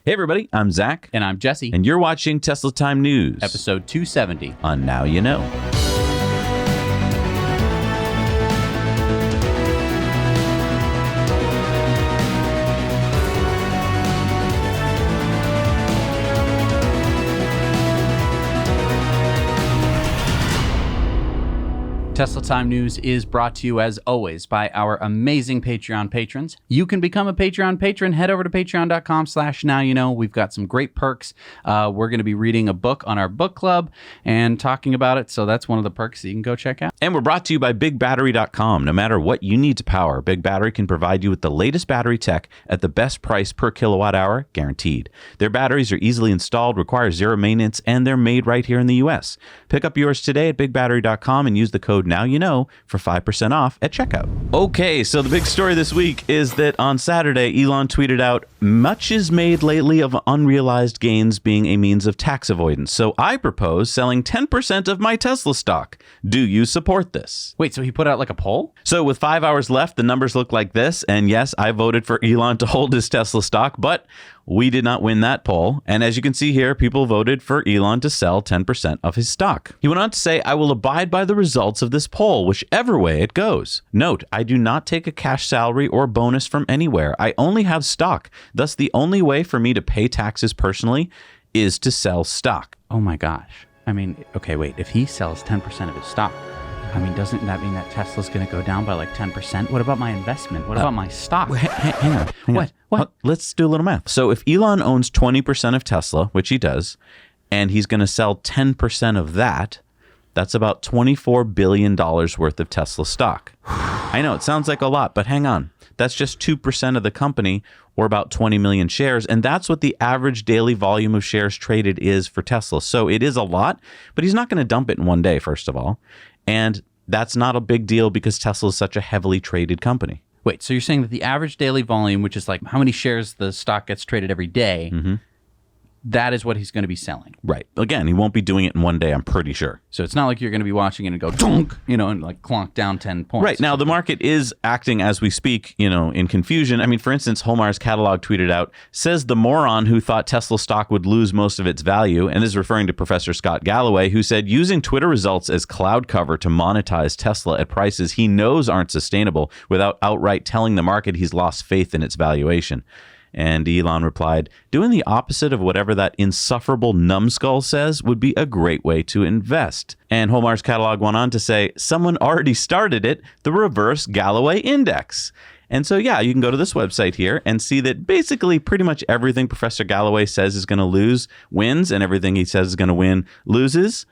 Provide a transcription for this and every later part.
Hey everybody, I'm Zach. And I'm Jesse. And you're watching Tesla Time News. Episode 270. On Now You Know. Tesla Time News is brought to you, as always, by our amazing Patreon patrons. You can become a Patreon patron. Head over to patreon.com/nowyouknow. We've got some great perks. We're going to be reading a book on our book club and talking about it, so that's one of the perks that you can go check out. And we're brought to you by BigBattery.com. No matter what you need to power, Big Battery can provide you with the latest battery tech at the best price per kilowatt hour, guaranteed. Their batteries are easily installed, require zero maintenance, and they're made right here in the U.S. Pick up yours today at BigBattery.com and use the code Now You Know for 5% off at checkout. Okay, so the big story this week is that on Saturday, Elon tweeted out, "Much is made lately of unrealized gains being a means of tax avoidance. So I propose selling 10% of my Tesla stock. Do you support this?" Wait, so he put out like a poll? So with 5 hours left, the numbers look like this. And yes, I voted for Elon to hold his Tesla stock, but we did not win that poll. And as you can see here, people voted for Elon to sell 10% of his stock. He went on to say, "I will abide by the results of this poll, whichever way it goes. Note, I do not take a cash salary or bonus from anywhere. I only have stock. Thus, the only way for me to pay taxes personally is to sell stock." Oh my gosh. I mean, okay, wait. If he sells 10% of his stock, I mean, doesn't that mean that Tesla's going to go down by like 10%? What about my investment? What about my stock? Hang on. What? Let's do a little math. So if Elon owns 20% of Tesla, which he does, and he's going to sell 10% of that, that's about $24 billion worth of Tesla stock. I know, it sounds like a lot, but hang on. That's just 2% of the company, or about 20 million shares. And that's what the average daily volume of shares traded is for Tesla. So it is a lot, but he's not going to dump it in one day, first of all. And that's not a big deal because Tesla is such a heavily traded company. Wait, so you're saying that the average daily volume, which is like how many shares the stock gets traded every day, that is what he's going to be selling? Right. Again, he won't be doing it in one day, I'm pretty sure. So it's not like you're going to be watching it and go, dunk, and like clonk down 10 points. Right. Now, the market is acting as we speak, in confusion. I mean, for instance, Homar's Catalog tweeted out, "Says the moron who thought Tesla stock would lose most of its value," and is referring to Professor Scott Galloway, who said using Twitter results as cloud cover to monetize Tesla at prices he knows aren't sustainable without outright telling the market he's lost faith in its valuation. And Elon replied, "Doing the opposite of whatever that insufferable numbskull says would be a great way to invest." And Homar's Catalog went on to say, "Someone already started it, the reverse Galloway index." And so, yeah, you can go to this website here and see that basically pretty much everything Professor Galloway says is going to lose wins, and everything he says is going to win loses.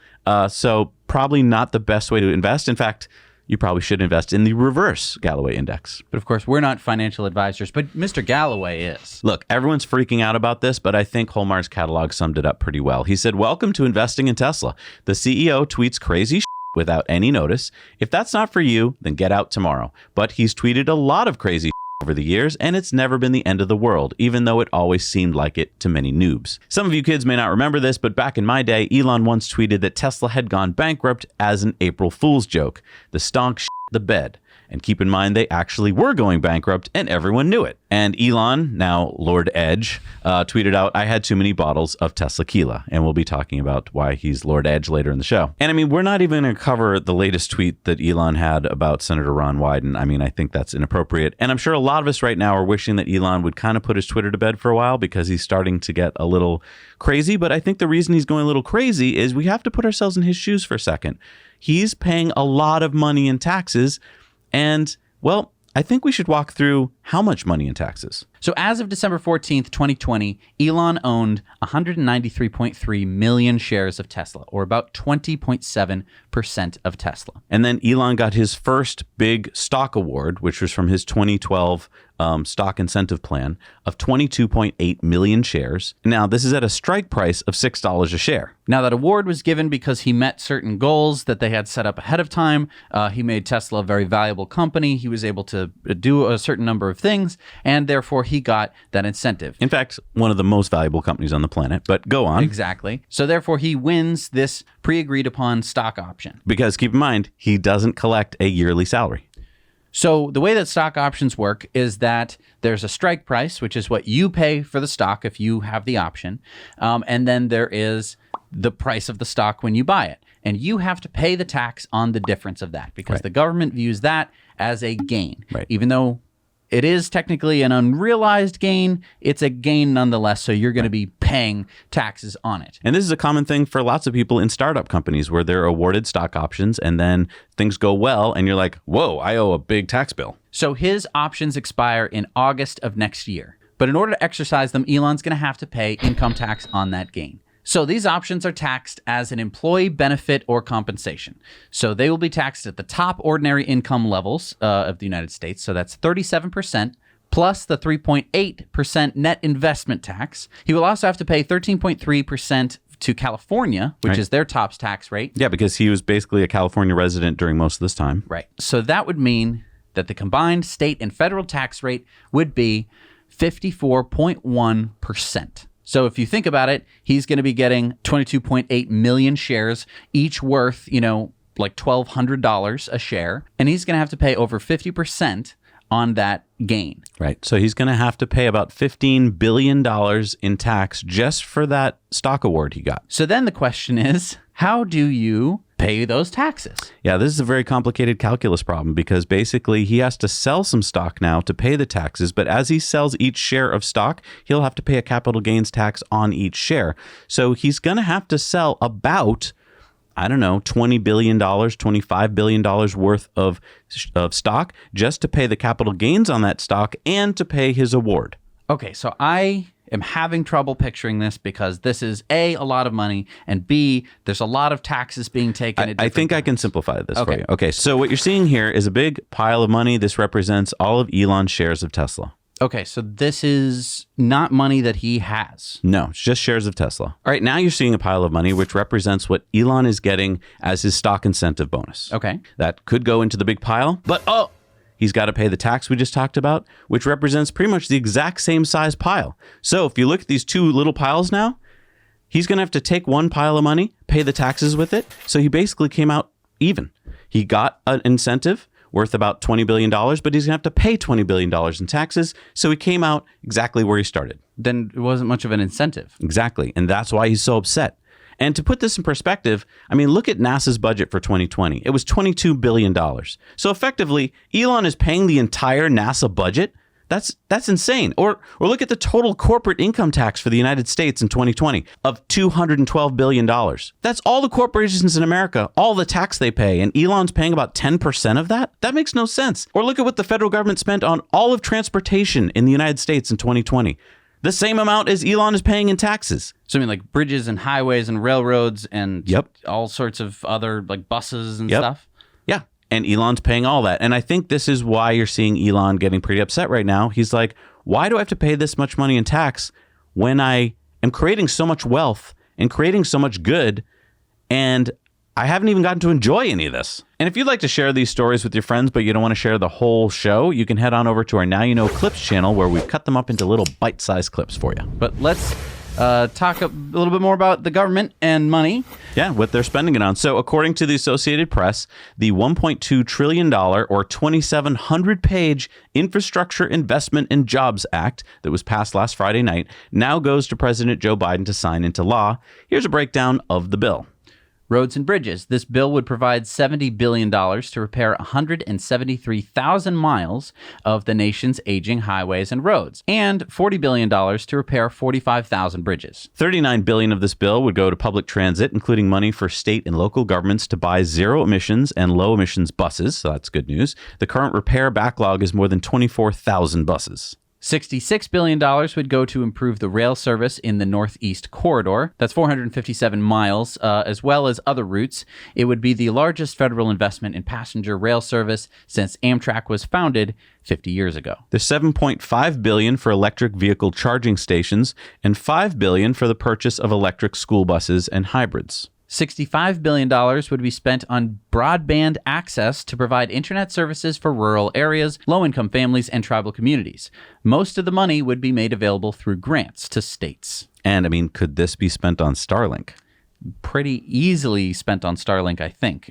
So probably not the best way to invest. In fact, you probably should invest in the reverse Galloway index. But of course, we're not financial advisors, but Mr. Galloway is. Look, everyone's freaking out about this, but I think Homar's Catalog summed it up pretty well. He said, "Welcome to investing in Tesla. The CEO tweets crazy shit without any notice. If that's not for you, then get out tomorrow." But he's tweeted a lot of crazy shit over the years, and it's never been the end of the world, even though it always seemed like it to many noobs. Some of you kids may not remember this, but back in my day, Elon once tweeted that Tesla had gone bankrupt as an April Fool's joke. The stonk shit the bed. And keep in mind, they actually were going bankrupt, and everyone knew it. And Elon, now Lord Edge, tweeted out, "I had too many bottles of Teslaquila." And we'll be talking about why he's Lord Edge later in the show. And I mean, we're not even going to cover the latest tweet that Elon had about Senator Ron Wyden. I mean, I think that's inappropriate. And I'm sure a lot of us right now are wishing that Elon would kind of put his Twitter to bed for a while because he's starting to get a little crazy. But I think the reason he's going a little crazy is we have to put ourselves in his shoes for a second. He's paying a lot of money in taxes. And, well, I think we should walk through how much money in taxes. So as of December 14th, 2020, Elon owned 193.3 million shares of Tesla, or about 20.7% of Tesla. And then Elon got his first big stock award, which was from his 2012 stock incentive plan of 22.8 million shares. Now, this is at a strike price of $6 a share. Now, that award was given because he met certain goals that they had set up ahead of time. He made Tesla a very valuable company. He was able to do a certain number of things, and therefore he got that incentive. In fact, one of the most valuable companies on the planet, but go on. Exactly. So therefore he wins this pre-agreed upon stock option. Because keep in mind, he doesn't collect a yearly salary. So the way that stock options work is that there's a strike price, which is what you pay for the stock if you have the option. And then there is the price of the stock when you buy it. And you have to pay the tax on the difference of that because the government views that as a gain. Right. Even though it is technically an unrealized gain, it's a gain nonetheless, so you're going to be paying taxes on it. And this is a common thing for lots of people in startup companies where they're awarded stock options and then things go well and you're like, whoa, I owe a big tax bill. So his options expire in August of next year. But in order to exercise them, Elon's going to have to pay income tax on that gain. So these options are taxed as an employee benefit or compensation. So they will be taxed at the top ordinary income levels of the United States. So that's 37% plus the 3.8% net investment tax. He will also have to pay 13.3% to California, which is their top tax rate. Yeah, because he was basically a California resident during most of this time. Right. So that would mean that the combined state and federal tax rate would be 54.1%. So if you think about it, he's going to be getting 22.8 million shares, each worth, like $1,200 a share. And he's going to have to pay over 50% on that gain. Right. So he's going to have to pay about $15 billion in tax just for that stock award he got. So then the question is, how do you pay those taxes? Yeah, this is a very complicated calculus problem because basically he has to sell some stock now to pay the taxes. But as he sells each share of stock, he'll have to pay a capital gains tax on each share. So he's going to have to sell about, $20 billion, $25 billion worth of stock just to pay the capital gains on that stock and to pay his award. Okay, so I am having trouble picturing this because this is A, a lot of money, and B, there's a lot of taxes being taken. I think I can simplify this for you. Okay, so what you're seeing here is a big pile of money. This represents all of Elon's shares of Tesla. Okay, so this is not money that he has. No, it's just shares of Tesla. All right, now you're seeing a pile of money, which represents what Elon is getting as his stock incentive bonus. Okay. That could go into the big pile, but he's got to pay the tax we just talked about, which represents pretty much the exact same size pile. So if you look at these two little piles now, he's going to have to take one pile of money, pay the taxes with it. So he basically came out even. He got an incentive worth about $20 billion, but he's going to have to pay $20 billion in taxes. So he came out exactly where he started. Then it wasn't much of an incentive. Exactly. And that's why he's so upset. And to put this in perspective, look at NASA's budget for 2020. It was $22 billion. So effectively, Elon is paying the entire NASA budget. That's insane. Or look at the total corporate income tax for the United States in 2020 of $212 billion. That's all the corporations in America, all the tax they pay, and Elon's paying about 10% of that? That makes no sense. Or look at what the federal government spent on all of transportation in the United States in 2020. The same amount as Elon is paying in taxes. So like bridges and highways and railroads and Yep. all sorts of other like buses and stuff. Yeah. And Elon's paying all that. And I think this is why you're seeing Elon getting pretty upset right now. He's like, why do I have to pay this much money in tax when I am creating so much wealth and creating so much good and I haven't even gotten to enjoy any of this? And if you'd like to share these stories with your friends, but you don't want to share the whole show, you can head on over to our Now You Know Clips channel where we've cut them up into little bite-sized clips for you. But let's talk a little bit more about the government and money. Yeah, what they're spending it on. So according to the Associated Press, the $1.2 trillion or 2,700-page Infrastructure Investment and Jobs Act that was passed last Friday night now goes to President Joe Biden to sign into law. Here's a breakdown of the bill. Roads and bridges. This bill would provide $70 billion to repair 173,000 miles of the nation's aging highways and roads, and $40 billion to repair 45,000 bridges. $39 billion of this bill would go to public transit, including money for state and local governments to buy zero emissions and low emissions buses. So that's good news. The current repair backlog is more than 24,000 buses. $66 billion would go to improve the rail service in the Northeast Corridor. That's 457 miles, as well as other routes. It would be the largest federal investment in passenger rail service since Amtrak was founded 50 years ago. There's $7.5 billion for electric vehicle charging stations and $5 billion for the purchase of electric school buses and hybrids. $65 billion would be spent on broadband access to provide internet services for rural areas, low-income families, and tribal communities. Most of the money would be made available through grants to states. And, could this be spent on Starlink? pretty easily spent on Starlink, I think.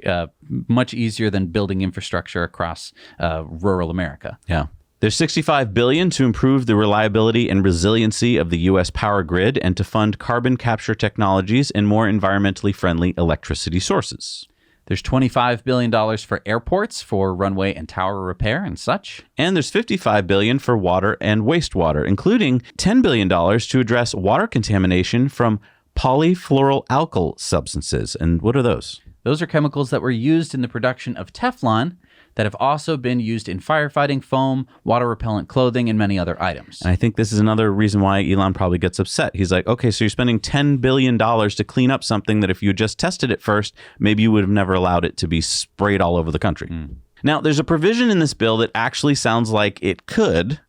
Much easier than building infrastructure across rural America. Yeah. There's $65 billion to improve the reliability and resiliency of the U.S. power grid and to fund carbon capture technologies and more environmentally friendly electricity sources. There's $25 billion for airports for runway and tower repair and such. And there's $55 billion for water and wastewater, including $10 billion to address water contamination from polyfluoroalkyl substances. And what are those? Those are chemicals that were used in the production of Teflon that have also been used in firefighting foam, water repellent clothing, and many other items. And I think this is another reason why Elon probably gets upset. He's like, okay, so you're spending $10 billion to clean up something that if you just tested it first, maybe you would have never allowed it to be sprayed all over the country. Now, there's a provision in this bill that actually sounds like it could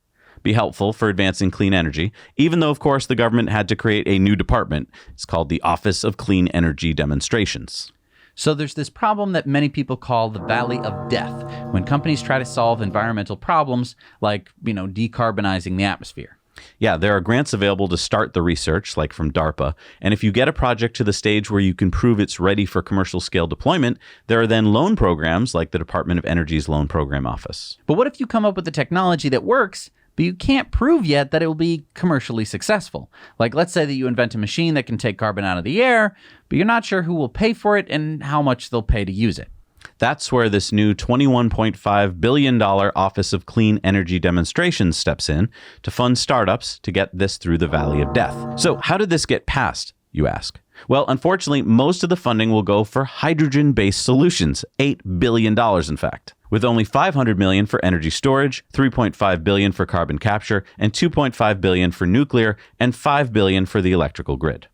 be helpful for advancing clean energy, even though, of course, the government had to create a new department. It's called the Office of Clean Energy Demonstrations. So there's this problem that many people call the Valley of Death, when companies try to solve environmental problems like, decarbonizing the atmosphere. Yeah, there are grants available to start the research, like from DARPA. And if you get a project to the stage where you can prove it's ready for commercial scale deployment, there are then loan programs like the Department of Energy's Loan Program Office. But what if you come up with a technology that works, but you can't prove yet that it will be commercially successful? Like, let's say that you invent a machine that can take carbon out of the air, but you're not sure who will pay for it and how much they'll pay to use it. That's where this new $21.5 billion Office of Clean Energy Demonstrations steps in to fund startups to get this through the Valley of Death. So how did this get passed, you ask? Well, unfortunately, most of the funding will go for hydrogen-based solutions, $8 billion in fact, with only $500 million for energy storage, $3.5 billion for carbon capture, and $2.5 billion for nuclear, and $5 billion for the electrical grid.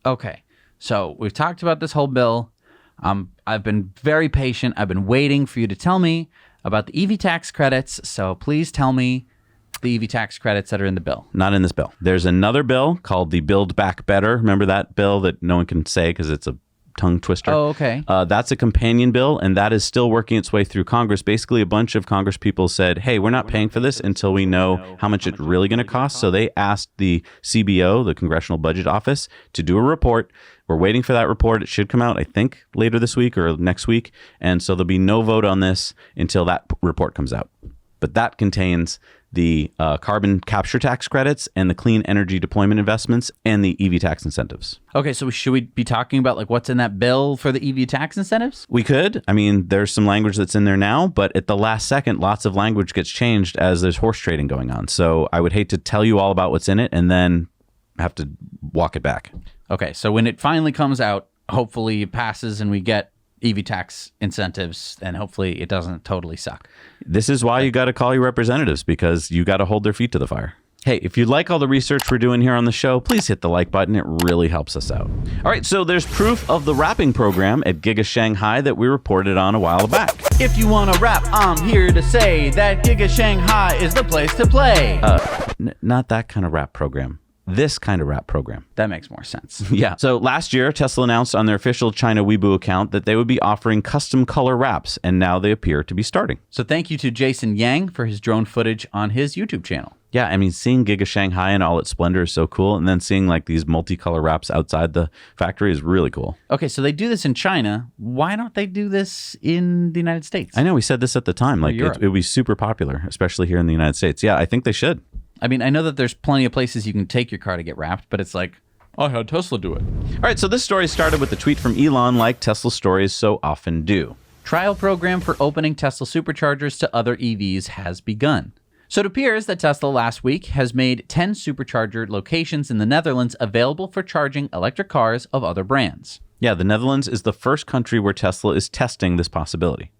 Okay, so we've talked about this whole bill. I've been very patient. I've been waiting for you to tell me about the EV tax credits. So please tell me the EV tax credits that are in the bill. Not in this bill. There's another bill called the Build Back Better. Remember that bill that no one can say because it's a tongue twister? Oh, okay. That's a companion bill, and that is still working its way through Congress. Basically, a bunch of Congress people said, hey, we're not paying for this until we know how much it's really going to cost. So they asked the CBO, the Congressional Budget Office, to do a report. We're waiting for that report. It should come out, I think, later this week or next week. And so there'll be no vote on this until that report comes out. But that contains the carbon capture tax credits and the clean energy deployment investments and the EV tax incentives. Okay, so should we be talking about like what's in that bill for the EV tax incentives? We could. I mean, there's some language that's in there now, but at the last second, lots of language gets changed as there's horse trading going on. So I would hate to tell you all about what's in it and then have to walk it back. Okay, so when it finally comes out, hopefully it passes and we get EV tax incentives, and hopefully it doesn't totally suck. This is why you got to call your representatives, because you got to hold their feet to the fire. Hey, if you like all the research we're doing here on the show, please hit the like button. It really helps us out. All right, so there's proof of the rapping program at Giga Shanghai that we reported on a while back. If you want to rap, I'm here to say that Giga Shanghai is the place to play. Not that kind of rap program. This kind of rap program. That makes more sense. Yeah. So last year, Tesla announced on their official China Weibo account that they would be offering custom color wraps, and now they appear to be starting. So thank you to Jason Yang for his drone footage on his YouTube channel. Yeah, I mean, seeing Giga Shanghai in all its splendor is so cool, and then seeing like these multicolor wraps outside the factory is really cool. Okay, so they do this in China. Why don't they do this in the United States? I know, we said this at the time. Like, it would be super popular, especially here in the United States. Yeah, I think they should. I mean, I know that there's plenty of places you can take your car to get wrapped, but it's like, I had Tesla do it. All right, so this story started with a tweet from Elon, like Tesla stories so often do. Trial program for opening Tesla superchargers to other EVs has begun. So it appears that Tesla last week has made 10 supercharger locations in the Netherlands available for charging electric cars of other brands. Yeah, the Netherlands is the first country where Tesla is testing this possibility.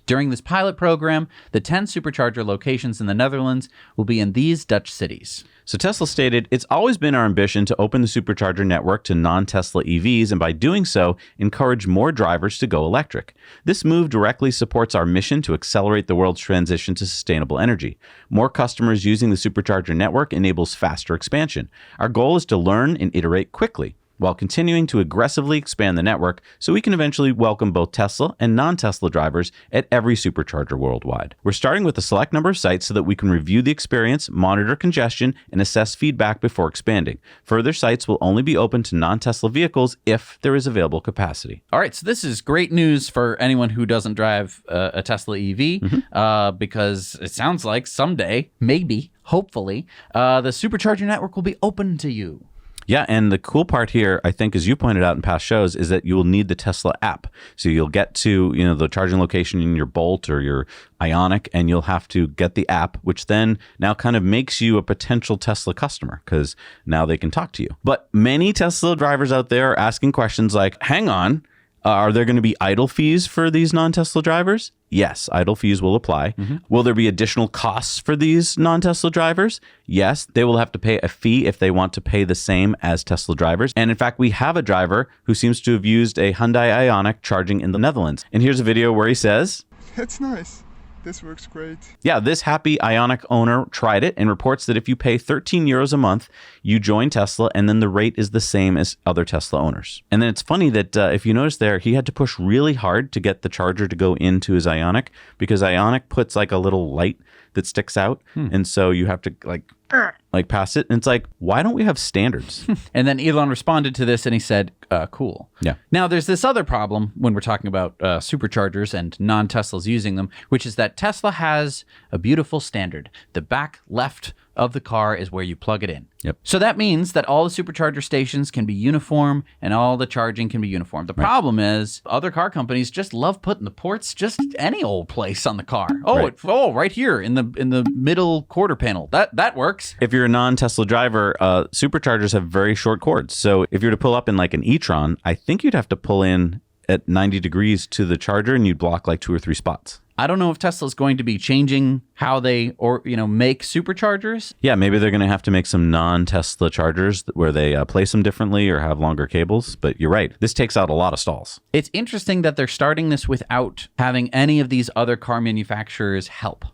During this pilot program, the 10 supercharger locations in the Netherlands will be in these Dutch cities. So Tesla stated, it's always been our ambition to open the supercharger network to non-Tesla EVs, and by doing so, encourage more drivers to go electric. This move directly supports our mission to accelerate the world's transition to sustainable energy. More customers using the supercharger network enables faster expansion. Our goal is to learn and iterate quickly. while continuing to aggressively expand the network so we can eventually welcome both Tesla and non-Tesla drivers at every supercharger worldwide. We're starting with a select number of sites so that we can review the experience, monitor congestion, and assess feedback before expanding. Further sites will only be open to non-Tesla vehicles if there is available capacity. All right, so this is great news for anyone who doesn't drive a Tesla EV, because it sounds like someday, maybe, hopefully, the supercharger network will be open to you. Yeah, and the cool part here, I think, as you pointed out in past shows, is that you will need the Tesla app. So you'll get to, the charging location in your Bolt or your Ioniq, and you'll have to get the app, which then now kind of makes you a potential Tesla customer because now they can talk to you. But many Tesla drivers out there are asking questions like, hang on, are there going to be idle fees for these non-Tesla drivers? Yes, idle fees will apply. Will there be additional costs for these non-Tesla drivers? Yes, they will have to pay a fee if they want to pay the same as Tesla drivers. And in fact, we have a driver who seems to have used a Hyundai Ioniq charging in the Netherlands. And here's a video where he says, "That's nice. This works great." Yeah, this happy Ioniq owner tried it and reports that if you pay 13 euros a month, you join Tesla, and then the rate is the same as other Tesla owners. And then it's funny that if you notice there, he had to push really hard to get the charger to go into his Ioniq because Ioniq puts like a little light that sticks out. And so you have to like pass it. And it's like, why don't we have standards? And then Elon responded to this and he said, cool. Yeah. Now, there's this other problem when we're talking about superchargers and non-Teslas using them, which is that Tesla has a beautiful standard. The back left of the car is where you plug it in. Yep. So that means that all the supercharger stations can be uniform and all the charging can be uniform. The problem is other car companies just love putting the ports just any old place on the car. Oh, right here in the middle quarter panel. That works. If you're a non-Tesla driver, superchargers have very short cords. So if you were to pull up in like an e-tron, I think you'd have to pull in at 90 degrees to the charger and you'd block like 2 or 3 spots. I don't know if Tesla's going to be changing how they make superchargers. Yeah, maybe they're going to have to make some non-Tesla chargers where they place them differently or have longer cables. But you're right. This takes out a lot of stalls. It's interesting that they're starting this without having any of these other car manufacturers help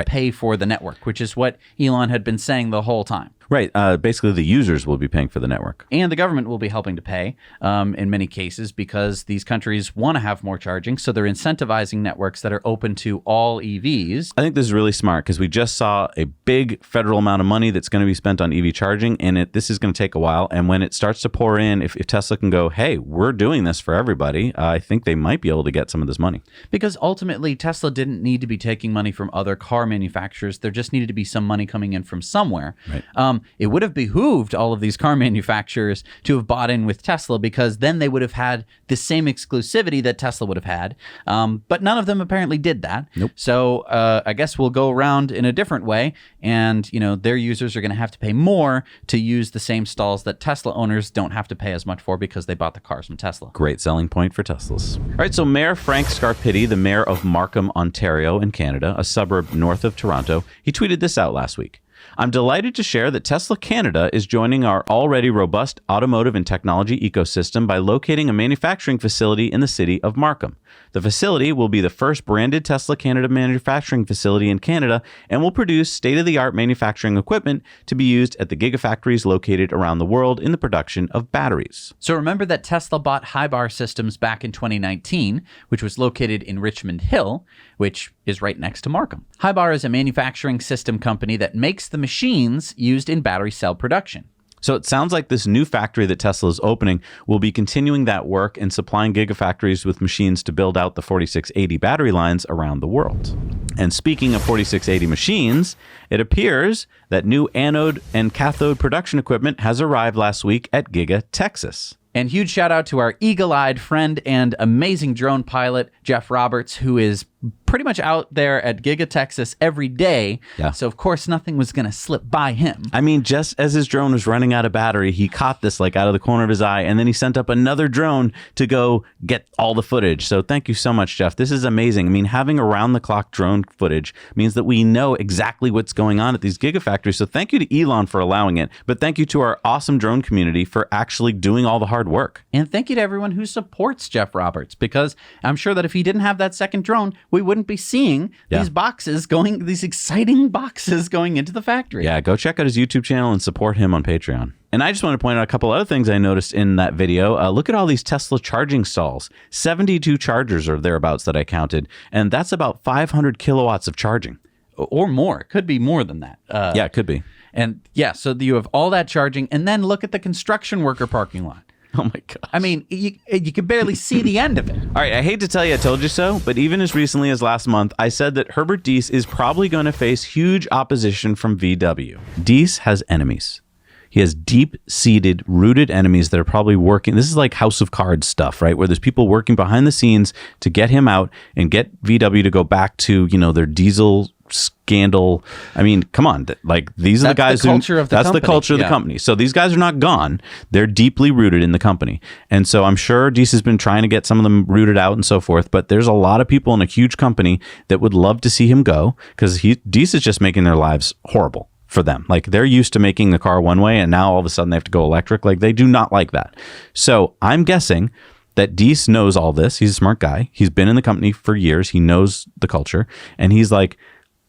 pay for the network, which is what Elon had been saying the whole time. Right. Basically, the users will be paying for the network. And the government will be helping to pay in many cases because these countries want to have more charging. So they're incentivizing networks that are open to all EVs. I think this is really smart because we just saw a big federal amount of money that's going to be spent on EV charging. And this is going to take a while. And when it starts to pour in, if Tesla can go, hey, we're doing this for everybody, I think they might be able to get some of this money. Because ultimately, Tesla didn't need to be taking money from other car manufacturers. There just needed to be some money coming in from somewhere. Right. It would have behooved all of these car manufacturers to have bought in with Tesla because then they would have had the same exclusivity that Tesla would have had. But none of them apparently did that. Nope. So I guess we'll go around in a different way. And, their users are going to have to pay more to use the same stalls that Tesla owners don't have to pay as much for because they bought the cars from Tesla. Great selling point for Teslas. All right, so Mayor Frank Scarpitti, the mayor of Markham, Ontario in Canada, a suburb north of Toronto, he tweeted this out last week. I'm delighted to share that Tesla Canada is joining our already robust automotive and technology ecosystem by locating a manufacturing facility in the city of Markham. The facility will be the first branded Tesla Canada manufacturing facility in Canada and will produce state-of-the-art manufacturing equipment to be used at the gigafactories located around the world in the production of batteries. So remember that Tesla bought Hybar Systems back in 2019, which was located in Richmond Hill, which is right next to Markham. Hybar is a manufacturing system company that makes the machines used in battery cell production. So it sounds like this new factory that Tesla is opening will be continuing that work and supplying gigafactories with machines to build out the 4680 battery lines around the world. And speaking of 4680 machines, it appears that new anode and cathode production equipment has arrived last week at Giga Texas. And huge shout out to our eagle-eyed friend and amazing drone pilot, Jeff Roberts, who is pretty much out there at Giga Texas every day. Yeah. So, of course, nothing was going to slip by him. I mean, just as his drone was running out of battery, he caught this like out of the corner of his eye, and then he sent up another drone to go get all the footage. So thank you so much, Jeff. This is amazing. I mean, having around-the-clock drone footage means that we know exactly what's going on at these gigafactories. So thank you to Elon for allowing it, but thank you to our awesome drone community for actually doing all the hard work. And thank you to everyone who supports Jeff Roberts, because I'm sure that if he didn't have that second drone, we wouldn't be seeing these exciting boxes going into the factory. Yeah, go check out his YouTube channel and support him on Patreon. And I just want to point out a couple other things I noticed in that video. Look at all these Tesla charging stalls. 72 chargers or thereabouts that I counted. And that's about 500 kilowatts of charging. Or more. It could be more than that. Yeah, it could be. And yeah, so you have all that charging. And then look at the construction worker parking lot. Oh my God. I mean, you can barely see the end of it. All right, I hate to tell you I told you so, but even as recently as last month, I said that Herbert Diess is probably going to face huge opposition from VW. Diess has enemies. He has deep-seated, rooted enemies that are probably working. This is like House of Cards stuff, right? Where there's people working behind the scenes to get him out and get VW to go back to, their diesel scandal. I mean, come on. Like, these are the guys the culture of the that's company. the culture of the company. So these guys are not gone. They're deeply rooted in the company. And so I'm sure Diess has been trying to get some of them rooted out and so forth. But there's a lot of people in a huge company that would love to see him go because Diess is just making their lives horrible for them. Like, they're used to making the car one way and now all of a sudden they have to go electric. Like, they do not like that. So I'm guessing that Diess knows all this. He's a smart guy. He's been in the company for years. He knows the culture. And he's like,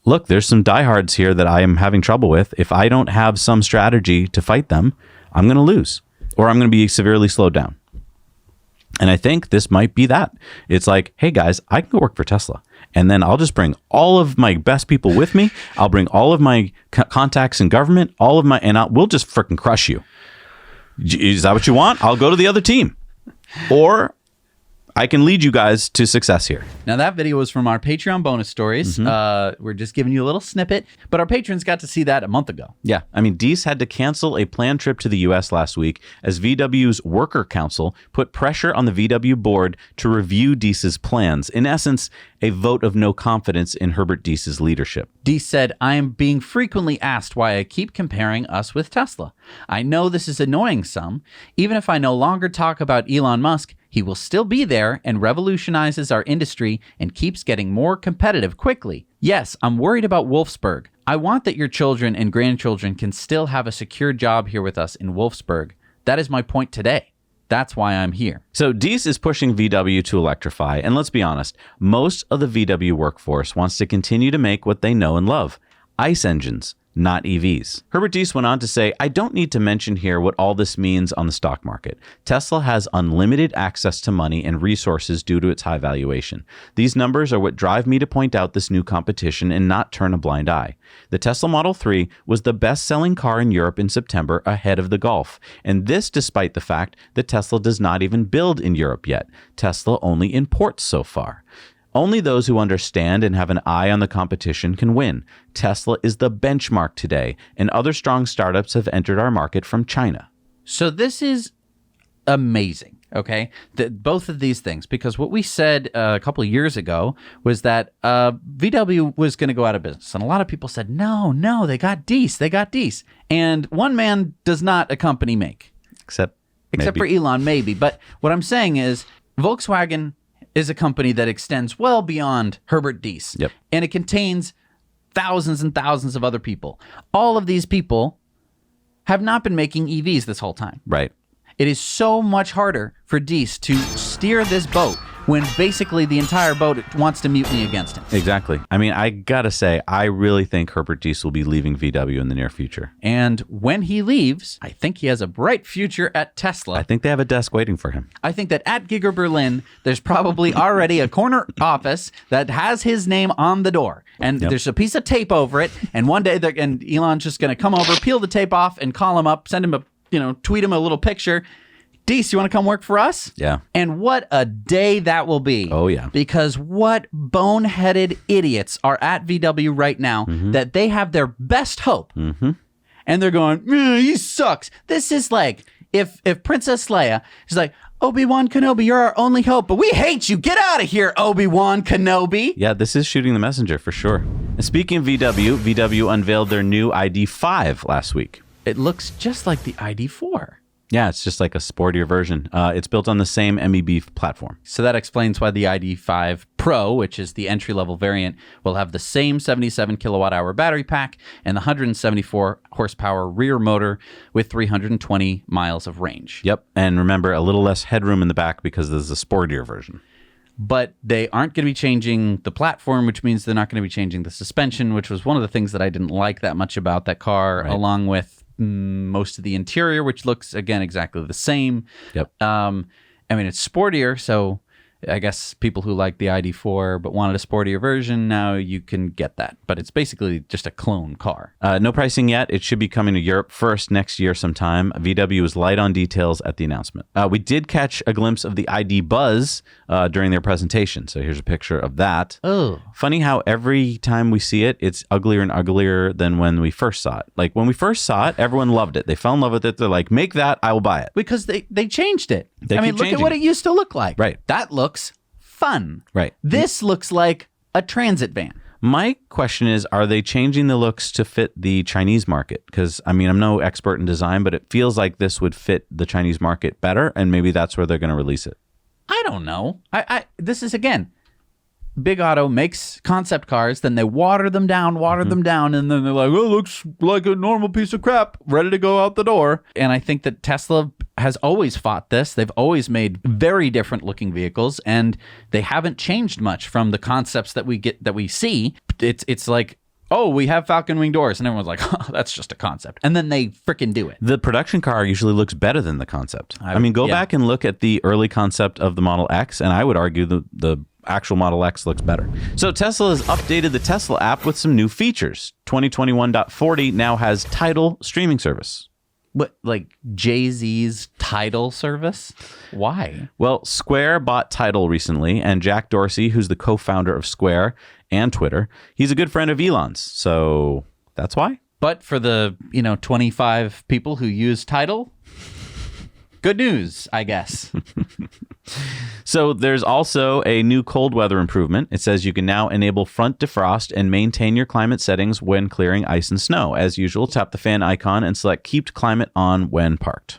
look, there's some diehards here that I am having trouble with. If I don't have some strategy to fight them, I'm going to lose or I'm going to be severely slowed down. And I think this might be that. It's like, hey guys, I can go work for Tesla. And then I'll just bring all of my best people with me. I'll bring all of my contacts in government, we'll just freaking crush you. Is that what you want? I'll go to the other team. Or I can lead you guys to success here. Now, that video was from our Patreon bonus stories. We're just giving you a little snippet, but our patrons got to see that a month ago. Yeah. I mean, Diess had to cancel a planned trip to the U.S. last week as VW's Worker Council put pressure on the VW board to review Diess's plans. In essence, a vote of no confidence in Herbert Diess's leadership. Diess said, I am being frequently asked why I keep comparing us with Tesla. I know this is annoying some. Even if I no longer talk about Elon Musk, he will still be there and revolutionizes our industry and keeps getting more competitive quickly. Yes, I'm worried about Wolfsburg. I want that your children and grandchildren can still have a secure job here with us in Wolfsburg. That is my point today. That's why I'm here. So Diess is pushing VW to electrify. And let's be honest, most of the VW workforce wants to continue to make what they know and love, ICE engines, not EVs. Herbert Diess went on to say, I don't need to mention here what all this means on the stock market. Tesla has unlimited access to money and resources due to its high valuation. These numbers are what drive me to point out this new competition and not turn a blind eye. The Tesla Model 3 was the best-selling car in Europe in September, ahead of the Golf. And this despite the fact that Tesla does not even build in Europe yet. Tesla only imports so far. Only those who understand and have an eye on the competition can win. Tesla is the benchmark today, and other strong startups have entered our market from China. So this is amazing, okay? Both of these things, because what we said a couple of years ago was that VW was going to go out of business. And a lot of people said, no, they got Diess. And one man does not a company make. Except for Elon, maybe. But what I'm saying is Volkswagen is a company that extends well beyond Herbert Diess. Yep. And it contains thousands and thousands of other people. All of these people have not been making EVs this whole time. Right. It is so much harder for Diess to steer this boat when basically the entire boat wants to mutiny against him. Exactly. I mean, I gotta say, I really think Herbert Diess will be leaving VW in the near future. And when he leaves, I think he has a bright future at Tesla. I think they have a desk waiting for him. I think that at Giga Berlin, there's probably already a corner office that has his name on the door. And there's a piece of tape over it. And one day, and Elon's just going to come over, peel the tape off, and call him up, send him tweet him a little picture. Diess, you want to come work for us? Yeah. And what a day that will be. Oh, yeah. Because what boneheaded idiots are at VW right now that they have their best hope. And they're going, he sucks. This is like if Princess Leia is like, Obi-Wan Kenobi, you're our only hope, but we hate you. Get out of here, Obi-Wan Kenobi. Yeah, this is shooting the messenger for sure. And speaking of VW unveiled their new ID.5 last week. It looks just like the ID.4. Yeah, it's just like a sportier version. It's built on the same MEB platform. So that explains why the ID.5 Pro, which is the entry-level variant, will have the same 77 kilowatt-hour battery pack and the 174 horsepower rear motor with 320 miles of range. Yep, and remember, a little less headroom in the back because this is a sportier version. but they aren't going to be changing the platform, which means they're not going to be changing the suspension, which was one of the things that I didn't like that much about that car, along with most of the interior, which looks, again, exactly the same. Yep. I mean, it's sportier, so I guess people who like the ID4 but wanted a sportier version, now you can get that. But it's basically just a clone car. No pricing yet. It should be coming to Europe first next year sometime. VW was light on details at the announcement. We did catch a glimpse of the ID Buzz during their presentation. So here's a picture of that. Oh. Funny how every time we see it, it's uglier and uglier than when we first saw it. Like when we first saw it, everyone loved it. They fell in love with it. They're like, make that, I will buy it. Because they changed it. They I mean, keep look at changing what it. it used to look like. Right. That looks fun. Right. This looks like a transit van. My question is, are they changing the looks to fit the Chinese market? Because, I mean, I'm no expert in design, but it feels like this would fit the Chinese market better, and maybe that's where they're going to release it. I don't know. This is, again, Big Auto makes concept cars, then they water them down, and then they're like, oh, it looks like a normal piece of crap, ready to go out the door. And I think that Tesla has always fought this. They've always made very different looking vehicles, and they haven't changed much from the concepts that we see. It's like, oh, we have Falcon Wing doors, and everyone's like, oh, that's just a concept. And then they freaking do it. The production car usually looks better than the concept. I mean, go back and look at the early concept of the Model X, and I would argue the actual Model X looks better. So Tesla has updated the Tesla app with some new features. 2021.40 now has Tidal streaming service. What, like Jay-Z's Tidal service? Why? Well, Square bought Tidal recently, and Jack Dorsey, who's the co-founder of Square and Twitter, he's a good friend of Elon's. So that's why. But for the, 25 people who use Tidal, good news, I guess. So there's also a new cold weather improvement. It says you can now enable front defrost and maintain your climate settings when clearing ice and snow. As usual, tap the fan icon and select keep climate on when parked.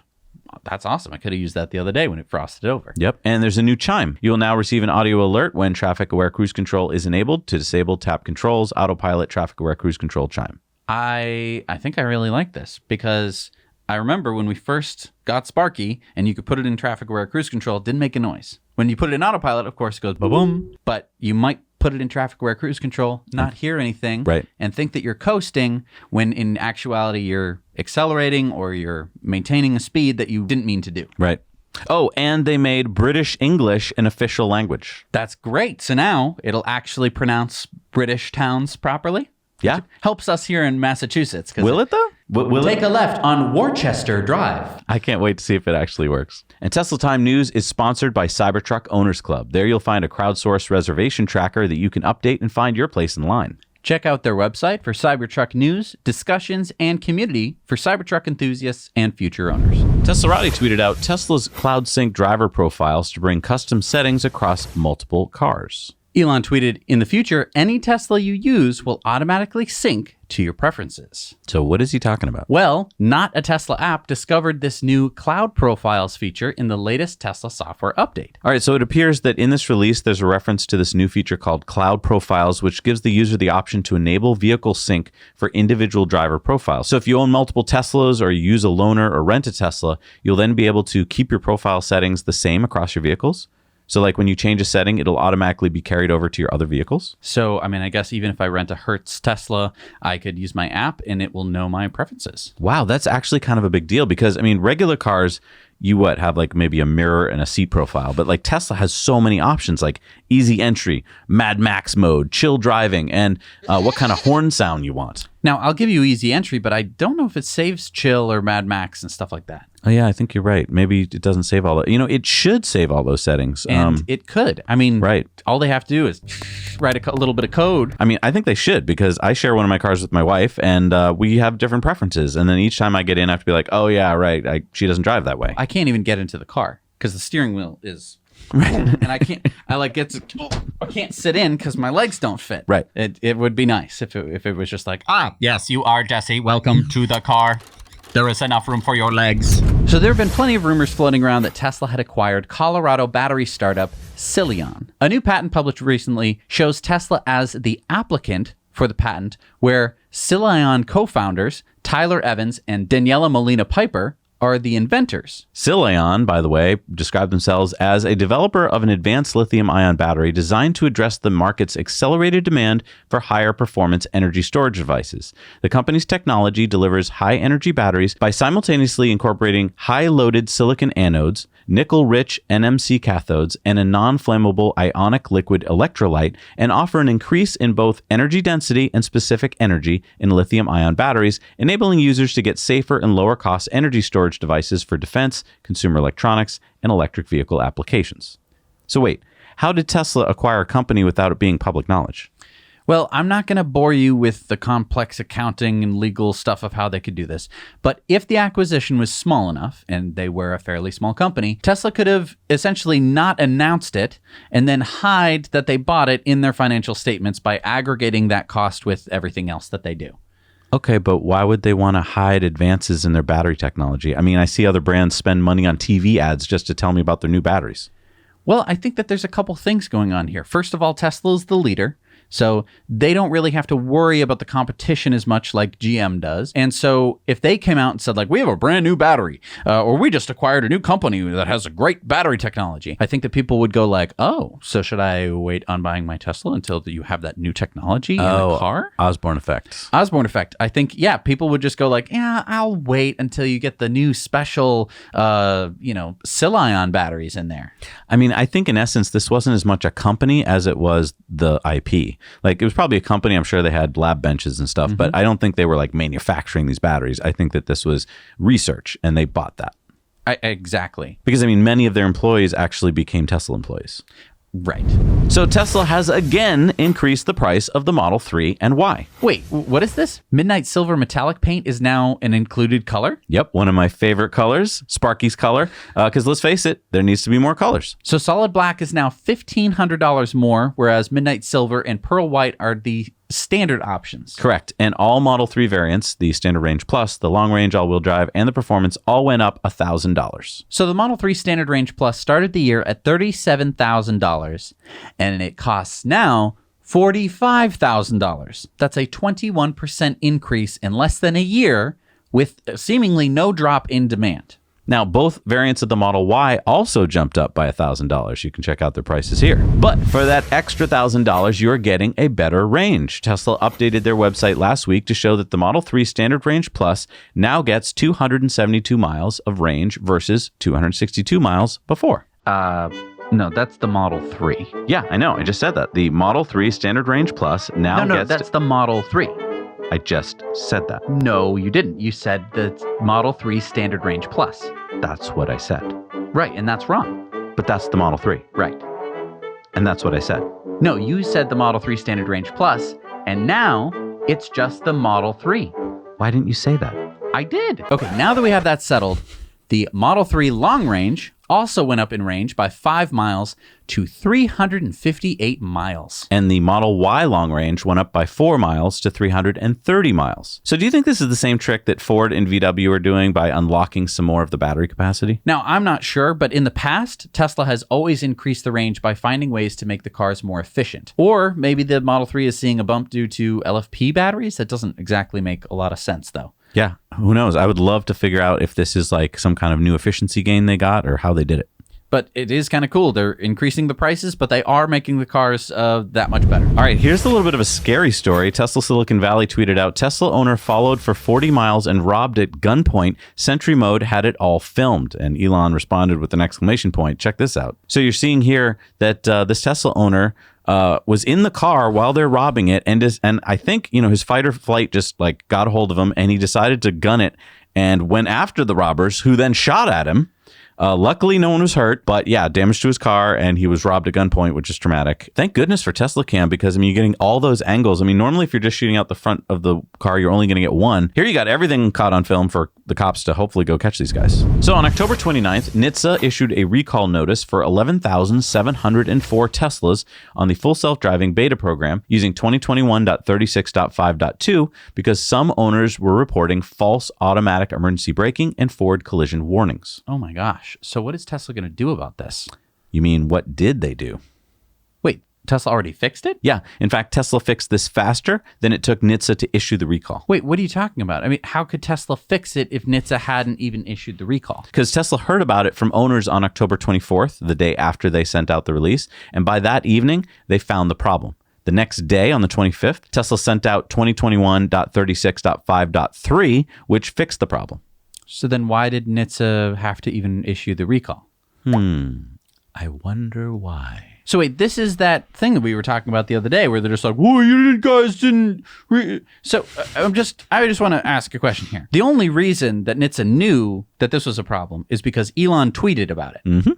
That's awesome. I could have used that the other day when it frosted over. Yep. And there's a new chime. You'll now receive an audio alert when traffic aware cruise control is enabled. To disable, tap controls, autopilot, traffic aware cruise control chime. I think I really like this because I remember when we first got Sparky and you could put it in traffic aware cruise control, it didn't make a noise. When you put it in autopilot, of course, it goes ba-boom. But you might put it in traffic aware cruise control, not hear anything, Right. and think that you're coasting when in actuality you're accelerating or you're maintaining a speed that you didn't mean to do. Right. Oh, and they made British English an official language. That's great. So now it'll actually pronounce British towns properly. Yeah. Helps us here in Massachusetts. Will it though? Will Take it? a left on Worcester Drive. I can't wait to see if it actually works. And Tesla Time News is sponsored by Cybertruck Owners Club. There you'll find a crowdsourced reservation tracker that you can update and find your place in line. Check out their website for Cybertruck news, discussions, and community for Cybertruck enthusiasts and future owners. Teslarati tweeted out Tesla's Cloud Sync driver profiles to bring custom settings across multiple cars. Elon tweeted, in the future, any Tesla you use will automatically sync to your preferences. So what is he talking about? Well, Not a Tesla app discovered this new cloud profiles feature in the latest Tesla software update. All right, so it appears that in this release, there's a reference to this new feature called Cloud Profiles, which gives the user the option to enable vehicle sync for individual driver profiles. So if you own multiple Teslas or you use a loaner or rent a Tesla, you'll then be able to keep your profile settings the same across your vehicles. So like when you change a setting, it'll automatically be carried over to your other vehicles. So, I mean, I guess even if I rent a Hertz Tesla, I could use my app and it will know my preferences. Wow, that's actually kind of a big deal because, I mean, regular cars, you have like maybe a mirror and a seat profile, but like Tesla has so many options like easy entry, Mad Max mode, chill driving, and what kind of horn sound you want. Now, I'll give you easy entry, but I don't know if it saves chill or Mad Max and stuff like that. Oh yeah, I think you're right. Maybe it doesn't save all that. It should save all those settings. And it could. I mean, right. All they have to do is write a little bit of code. I mean, I think they should because I share one of my cars with my wife and we have different preferences. And then each time I get in, I have to be like, oh yeah, right. She doesn't drive that way. I can't even get into the car because the steering wheel is... and I can't sit in because my legs don't fit. Right. It would be nice if it was just like, Yes, you are, Jesse. Welcome to the car. There is enough room for your legs. So there have been plenty of rumors floating around that Tesla had acquired Colorado battery startup Cilion. A new patent published recently shows Tesla as the applicant for the patent, where Cilion co-founders Tyler Evans and Daniela Molina Piper are the inventors. Cilion, by the way, described themselves as a developer of an advanced lithium-ion battery designed to address the market's accelerated demand for higher performance energy storage devices. The company's technology delivers high-energy batteries by simultaneously incorporating high-loaded silicon anodes, nickel-rich NMC cathodes, and a non-flammable ionic liquid electrolyte, and offer an increase in both energy density and specific energy in lithium-ion batteries, enabling users to get safer and lower-cost energy storage devices for defense, consumer electronics, and electric vehicle applications. So wait, how did Tesla acquire a company without it being public knowledge? Well, I'm not going to bore you with the complex accounting and legal stuff of how they could do this, but if the acquisition was small enough, and they were a fairly small company, Tesla could have essentially not announced it and then hide that they bought it in their financial statements by aggregating that cost with everything else that they do. Okay, but why would they want to hide advances in their battery technology? I mean, I see other brands spend money on TV ads just to tell me about their new batteries. Well, I think that there's a couple things going on here. First of all, Tesla is the leader. So they don't really have to worry about the competition as much like GM does. And so if they came out and said, like, we have a brand new battery, or we just acquired a new company that has a great battery technology, I think that people would go like, oh, so should I wait on buying my Tesla until you have that new technology in the car? Osborne effect. Osborne effect. I think, yeah, people would just go like, yeah, I'll wait until you get the new special, Cilion batteries in there. I mean, I think in essence, this wasn't as much a company as it was the IP. Like, it was probably a company. I'm sure they had lab benches and stuff, but I don't think they were like manufacturing these batteries. I think that this was research and they bought that. Exactly. Because, I mean, many of their employees actually became Tesla employees. Right. So Tesla has again increased the price of the Model 3, and why? Wait, what is this? Midnight Silver metallic paint is now an included color? Yep, one of my favorite colors, Sparky's color, because let's face it, there needs to be more colors. So solid black is now $1,500 more, whereas Midnight Silver and Pearl White are the standard options. Correct. And all Model 3 variants, the Standard Range Plus, the Long Range All-Wheel Drive, and the Performance all went up $1,000. So the Model 3 Standard Range Plus started the year at $37,000, and it costs now $45,000. That's a 21% increase in less than a year, with seemingly no drop in demand. Now, both variants of the Model Y also jumped up by $1,000. You can check out their prices here. But for that extra $1,000, you're getting a better range. Tesla updated their website last week to show that the Model 3 Standard Range Plus now gets 272 miles of range versus 262 miles before. No, that's the Model 3. Yeah, I know. I just said that. The Model 3 Standard Range Plus now gets... that's the Model 3. I just said that. No, you didn't. You said the Model 3 Standard Range Plus. That's what I said. Right, and that's wrong. But that's the Model 3. Right. And that's what I said. No, you said the Model 3 Standard Range Plus, and now it's just the Model 3. Why didn't you say that? I did. Okay, now that we have that settled, the Model 3 Long Range also went up in range by 5 miles to 358 miles. And the Model Y Long Range went up by 4 miles to 330 miles. So do you think this is the same trick that Ford and VW are doing by unlocking some more of the battery capacity? Now, I'm not sure, but in the past, Tesla has always increased the range by finding ways to make the cars more efficient. Or maybe the Model 3 is seeing a bump due to LFP batteries. That doesn't exactly make a lot of sense, though. Yeah, who knows? I would love to figure out if this is like some kind of new efficiency gain they got or how they did it. But it is kind of cool. They're increasing the prices, but they are making the cars that much better. All right, here's a little bit of a scary story. Tesla Silicon Valley tweeted out, Tesla owner followed for 40 miles and robbed at gunpoint. Sentry mode had it all filmed. And Elon responded with an exclamation point. Check this out. So you're seeing here that this Tesla owner was in the car while they're robbing it. And I think, his fight or flight just like got a hold of him and he decided to gun it and went after the robbers who then shot at him. Luckily, no one was hurt, but yeah, damage to his car, and he was robbed at gunpoint, which is traumatic. Thank goodness for Tesla Cam, because, you're getting all those angles. Normally, if you're just shooting out the front of the car, you're only going to get one. Here, you got everything caught on film for the cops to hopefully go catch these guys. So on October 29th, NHTSA issued a recall notice for 11,704 Teslas on the full self-driving beta program using 2021.36.5.2 because some owners were reporting false automatic emergency braking and forward collision warnings. Oh my gosh. So what is Tesla going to do about this? You mean, what did they do? Wait, Tesla already fixed it? Yeah. In fact, Tesla fixed this faster than it took NHTSA to issue the recall. Wait, what are you talking about? I mean, how could Tesla fix it if NHTSA hadn't even issued the recall? Because Tesla heard about it from owners on October 24th, the day after they sent out the release. And by that evening, they found the problem. The next day, on the 25th, Tesla sent out 2021.36.5.3, which fixed the problem. So then why did NHTSA have to even issue the recall? I wonder why. So wait, this is that thing that we were talking about the other day where they're just like, "Whoa, you guys didn't." So I just want to ask a question here. The only reason that NHTSA knew that this was a problem is because Elon tweeted about it. Mm-hmm.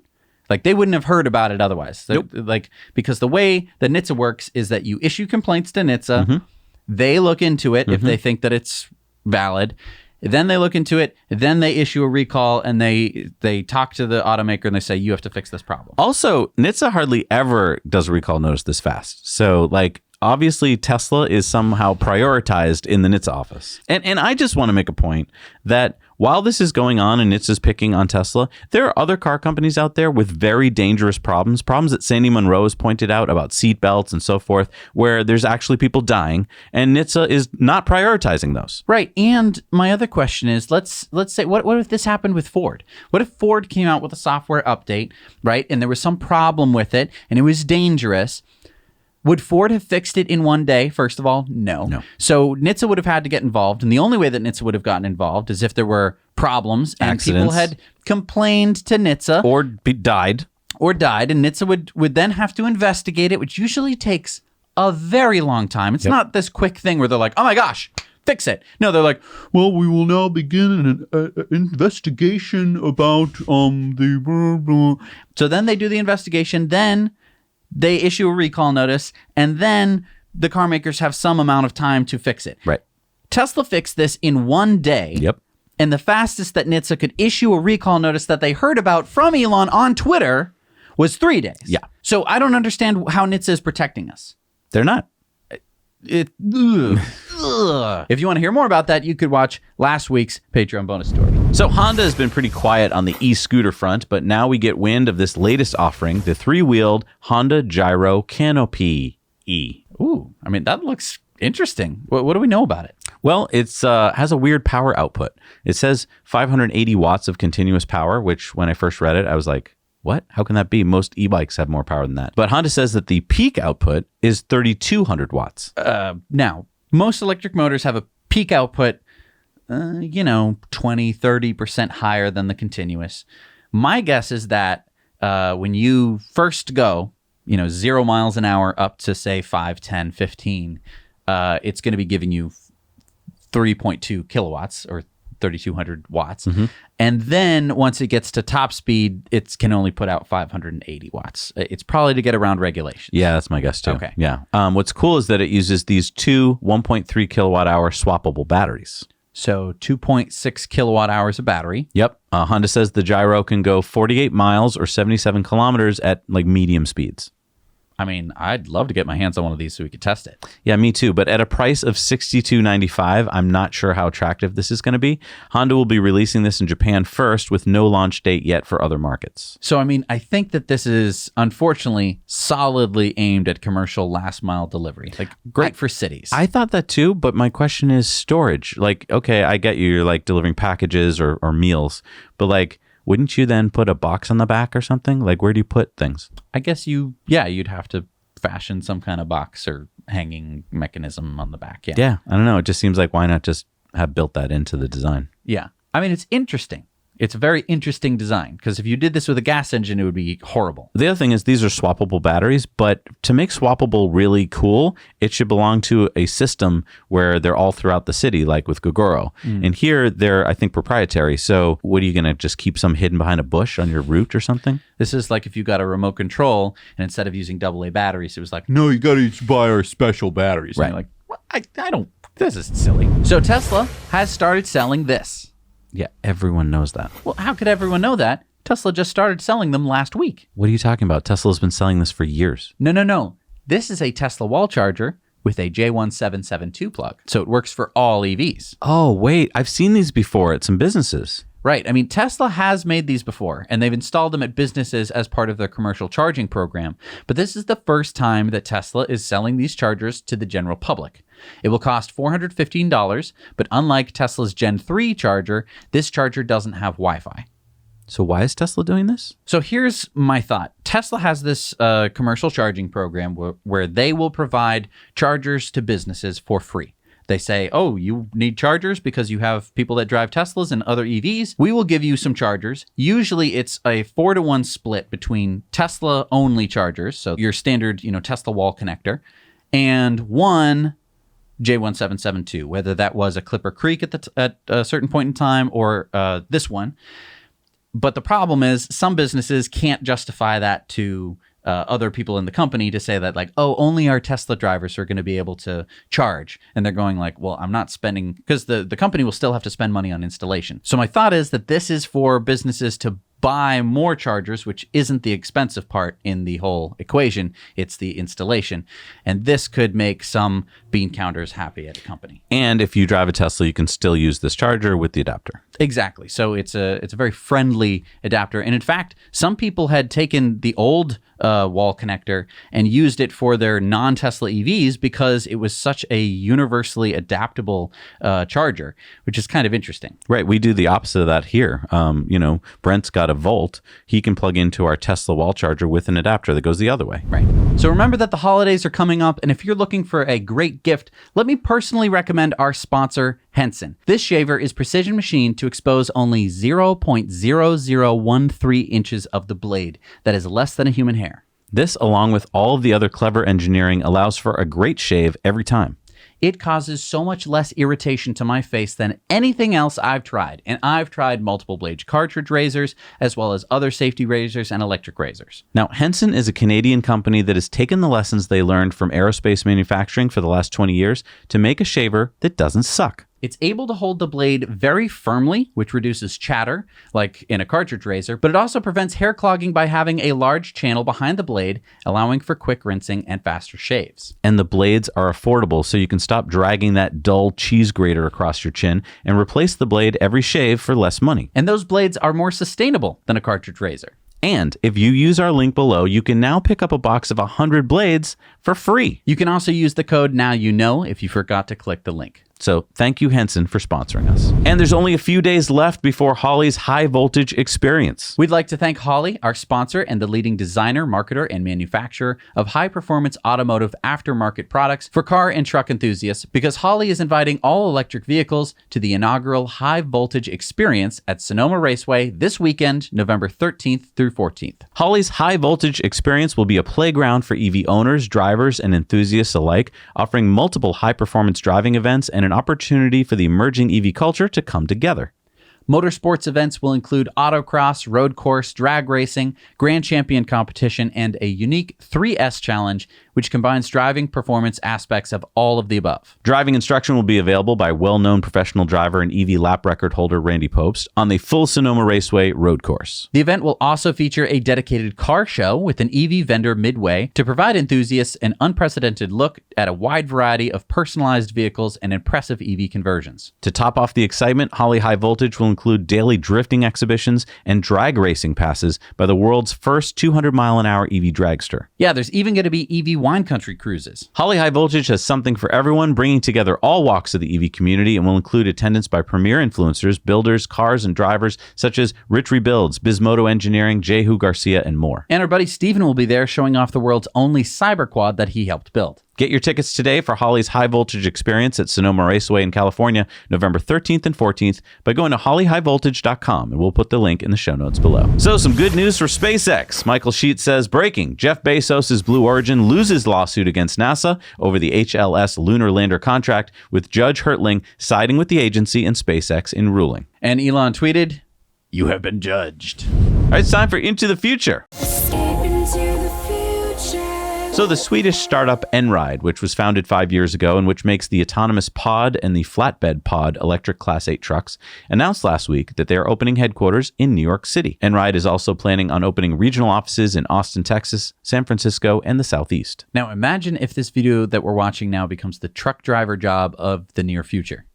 Like they wouldn't have heard about it otherwise. Nope. Like because the way that NHTSA works is that you issue complaints to NHTSA, they look into it if they think that it's valid. Then they look into it. Then they issue a recall, and they talk to the automaker, and they say, you have to fix this problem. Also, NHTSA hardly ever does a recall notice this fast. So, like, obviously, Tesla is somehow prioritized in the NHTSA office. And I just want to make a point that while this is going on and NHTSA's picking on Tesla, there are other car companies out there with very dangerous problems that Sandy Munro has pointed out about seat belts and so forth, where there's actually people dying, and NHTSA is not prioritizing those. Right. And my other question is, let's say, what if this happened with Ford? What if Ford came out with a software update, right, and there was some problem with it, and it was dangerous? Would Ford have fixed it in one day? First of all, no. So NHTSA would have had to get involved. And the only way that NHTSA would have gotten involved is if there were problems and Accidents. people had complained to NHTSA. Or died. Or died. And NHTSA would then have to investigate it, which usually takes a very long time. It's not this quick thing where they're like, oh my gosh, fix it. No, they're like, well, we will now begin an investigation about the... So then they do the investigation. Then they issue a recall notice, and then the car makers have some amount of time to fix it. Right. Tesla fixed this in one day. Yep. And the fastest that NHTSA could issue a recall notice that they heard about from Elon on Twitter was 3 days. Yeah. So I don't understand how NHTSA is protecting us. They're not. If you want to hear more about that, you could watch last week's Patreon bonus story. So Honda has been pretty quiet on the e-scooter front, but now we get wind of this latest offering, the three-wheeled Honda Gyro Canopy E. Ooh, I mean, that looks interesting. What do we know about it? Well, it's has a weird power output. It says 580 watts of continuous power, which when I first read it, I was like, what? How can that be? Most e-bikes have more power than that. But Honda says that the peak output is 3,200 watts. Now, most electric motors have a peak output, 20-30% higher than the continuous. My guess is that when you first go, 0 miles an hour up to say 5, 10, 15, it's going to be giving you 3.2 kilowatts or 3,200 watts. And then once it gets to top speed, it can only put out 580 watts. It's probably to get around regulations. Yeah, that's my guess too. Okay. Yeah. What's cool is that it uses these two 1.3 kilowatt hour swappable batteries. So 2.6 kilowatt hours of battery. Yep. Honda says the Gyro can go 48 miles or 77 kilometers at like medium speeds. I mean, I'd love to get my hands on one of these so we could test it. Yeah, me too. But at a price of $62.95, I'm not sure how attractive this is going to be. Honda will be releasing this in Japan first with no launch date yet for other markets. So, I mean, I think that this is unfortunately solidly aimed at commercial last mile delivery. Like, great for cities. I thought that too, but my question is storage. Like, okay, I get you're like delivering packages or meals, but like, wouldn't you then put a box on the back or something? Like, where do you put things? I guess you'd have to fashion some kind of box or hanging mechanism on the back. Yeah. Yeah, I don't know. It just seems like why not just have built that into the design? Yeah. I mean, it's interesting. It's a very interesting design because if you did this with a gas engine, it would be horrible. The other thing is these are swappable batteries, but to make swappable really cool, it should belong to a system where they're all throughout the city, like with Gogoro. And here they're, I think, proprietary. So what are you going to just keep some hidden behind a bush on your route or something? This is like if you got a remote control and instead of using AA batteries, it was like, no, you got to buy our special batteries. Right. And you're like, well, I don't, this is silly. So Tesla has started selling this. Yeah, everyone knows that. Well, how could everyone know that? Tesla just started selling them last week. What are you talking about? Tesla's been selling this for years. No. This is a Tesla wall charger with a J1772 plug. So it works for all EVs. Oh, wait. I've seen these before at some businesses. Right. I mean, Tesla has made these before, and they've installed them at businesses as part of their commercial charging program. But this is the first time that Tesla is selling these chargers to the general public. It will cost $415, but unlike Tesla's Gen 3 charger, this charger doesn't have Wi-Fi. So why is Tesla doing this? So here's my thought. Tesla has this commercial charging program where they will provide chargers to businesses for free. They say, oh, you need chargers because you have people that drive Teslas and other EVs. We will give you some chargers. Usually it's a 4-to-1 split between Tesla only chargers, so your standard, Tesla wall connector, and one J1772, whether that was a Clipper Creek at a certain point in time or this one. But the problem is some businesses can't justify that to other people in the company to say that like, oh, only our Tesla drivers are going to be able to charge. And they're going like, well, I'm not spending, because the company will still have to spend money on installation. So my thought is that this is for businesses to buy more chargers, which isn't the expensive part in the whole equation. It's the installation. And this could make some bean counters happy at a company. And if you drive a Tesla, you can still use this charger with the adapter. Exactly. So it's a very friendly adapter. And in fact, some people had taken the old wall connector and used it for their non-Tesla EVs because it was such a universally adaptable charger, which is kind of interesting. Right. We do the opposite of that here. Brent's got a Volt. He can plug into our Tesla wall charger with an adapter that goes the other way. Right. So remember that the holidays are coming up, and if you're looking for a great gift, let me personally recommend our sponsor, Henson. This shaver is precision machined to expose only 0.0013 inches of the blade. That is less than a human hair. This, along with all of the other clever engineering, allows for a great shave every time. It causes so much less irritation to my face than anything else I've tried. And I've tried multiple blade cartridge razors, as well as other safety razors and electric razors. Now, Henson is a Canadian company that has taken the lessons they learned from aerospace manufacturing for the last 20 years to make a shaver that doesn't suck. It's able to hold the blade very firmly, which reduces chatter, like in a cartridge razor, but it also prevents hair clogging by having a large channel behind the blade, allowing for quick rinsing and faster shaves. And the blades are affordable, so you can stop dragging that dull cheese grater across your chin and replace the blade every shave for less money. And those blades are more sustainable than a cartridge razor. And if you use our link below, you can now pick up a box of 100 blades for free. You can also use the code NOWYOUKNOW if you forgot to click the link. So thank you, Henson, for sponsoring us. And there's only a few days left before Holley's High Voltage Experience. We'd like to thank Holley, our sponsor and the leading designer, marketer, and manufacturer of high-performance automotive aftermarket products for car and truck enthusiasts, because Holley is inviting all electric vehicles to the inaugural High Voltage Experience at Sonoma Raceway this weekend, November 13th through 14th. Holley's High Voltage Experience will be a playground for EV owners, drivers, and enthusiasts alike, offering multiple high-performance driving events and an opportunity for the emerging EV culture to come together. Motorsports events will include autocross, road course, drag racing, grand champion competition, and a unique 3S challenge, which combines driving performance aspects of all of the above. Driving instruction will be available by well-known professional driver and EV lap record holder Randy Popst on the full Sonoma Raceway road course. The event will also feature a dedicated car show with an EV vendor midway to provide enthusiasts an unprecedented look at a wide variety of personalized vehicles and impressive EV conversions. To top off the excitement, Holley High Voltage will include daily drifting exhibitions and drag racing passes by the world's first 200-mile-an-hour EV dragster. Yeah, there's even going to be EV wine country cruises. Holley High Voltage has something for everyone, bringing together all walks of the EV community, and will include attendance by premier influencers, builders, cars, and drivers such as Rich Rebuilds, Bismoto Engineering, Jehu Garcia, and more. And our buddy Steven will be there showing off the world's only cyberquad that he helped build. Get your tickets today for Holley's High Voltage Experience at Sonoma Raceway in California, November 13th and 14th by going to hollyhighvoltage.com, and we'll put the link in the show notes below. So some good news for SpaceX. Michael Sheets says, breaking, Jeff Bezos' Blue Origin loses lawsuit against NASA over the HLS lunar lander contract, with Judge Hertling siding with the agency and SpaceX in ruling. And Elon tweeted, "You have been judged." All right, it's time for Into the Future. So the Swedish startup Enride, which was founded 5 years ago and which makes the autonomous pod and the flatbed pod electric Class 8 trucks, announced last week that they are opening headquarters in New York City. Enride is also planning on opening regional offices in Austin, Texas, San Francisco, and the Southeast. Now imagine if this video that we're watching now becomes the truck driver job of the near future.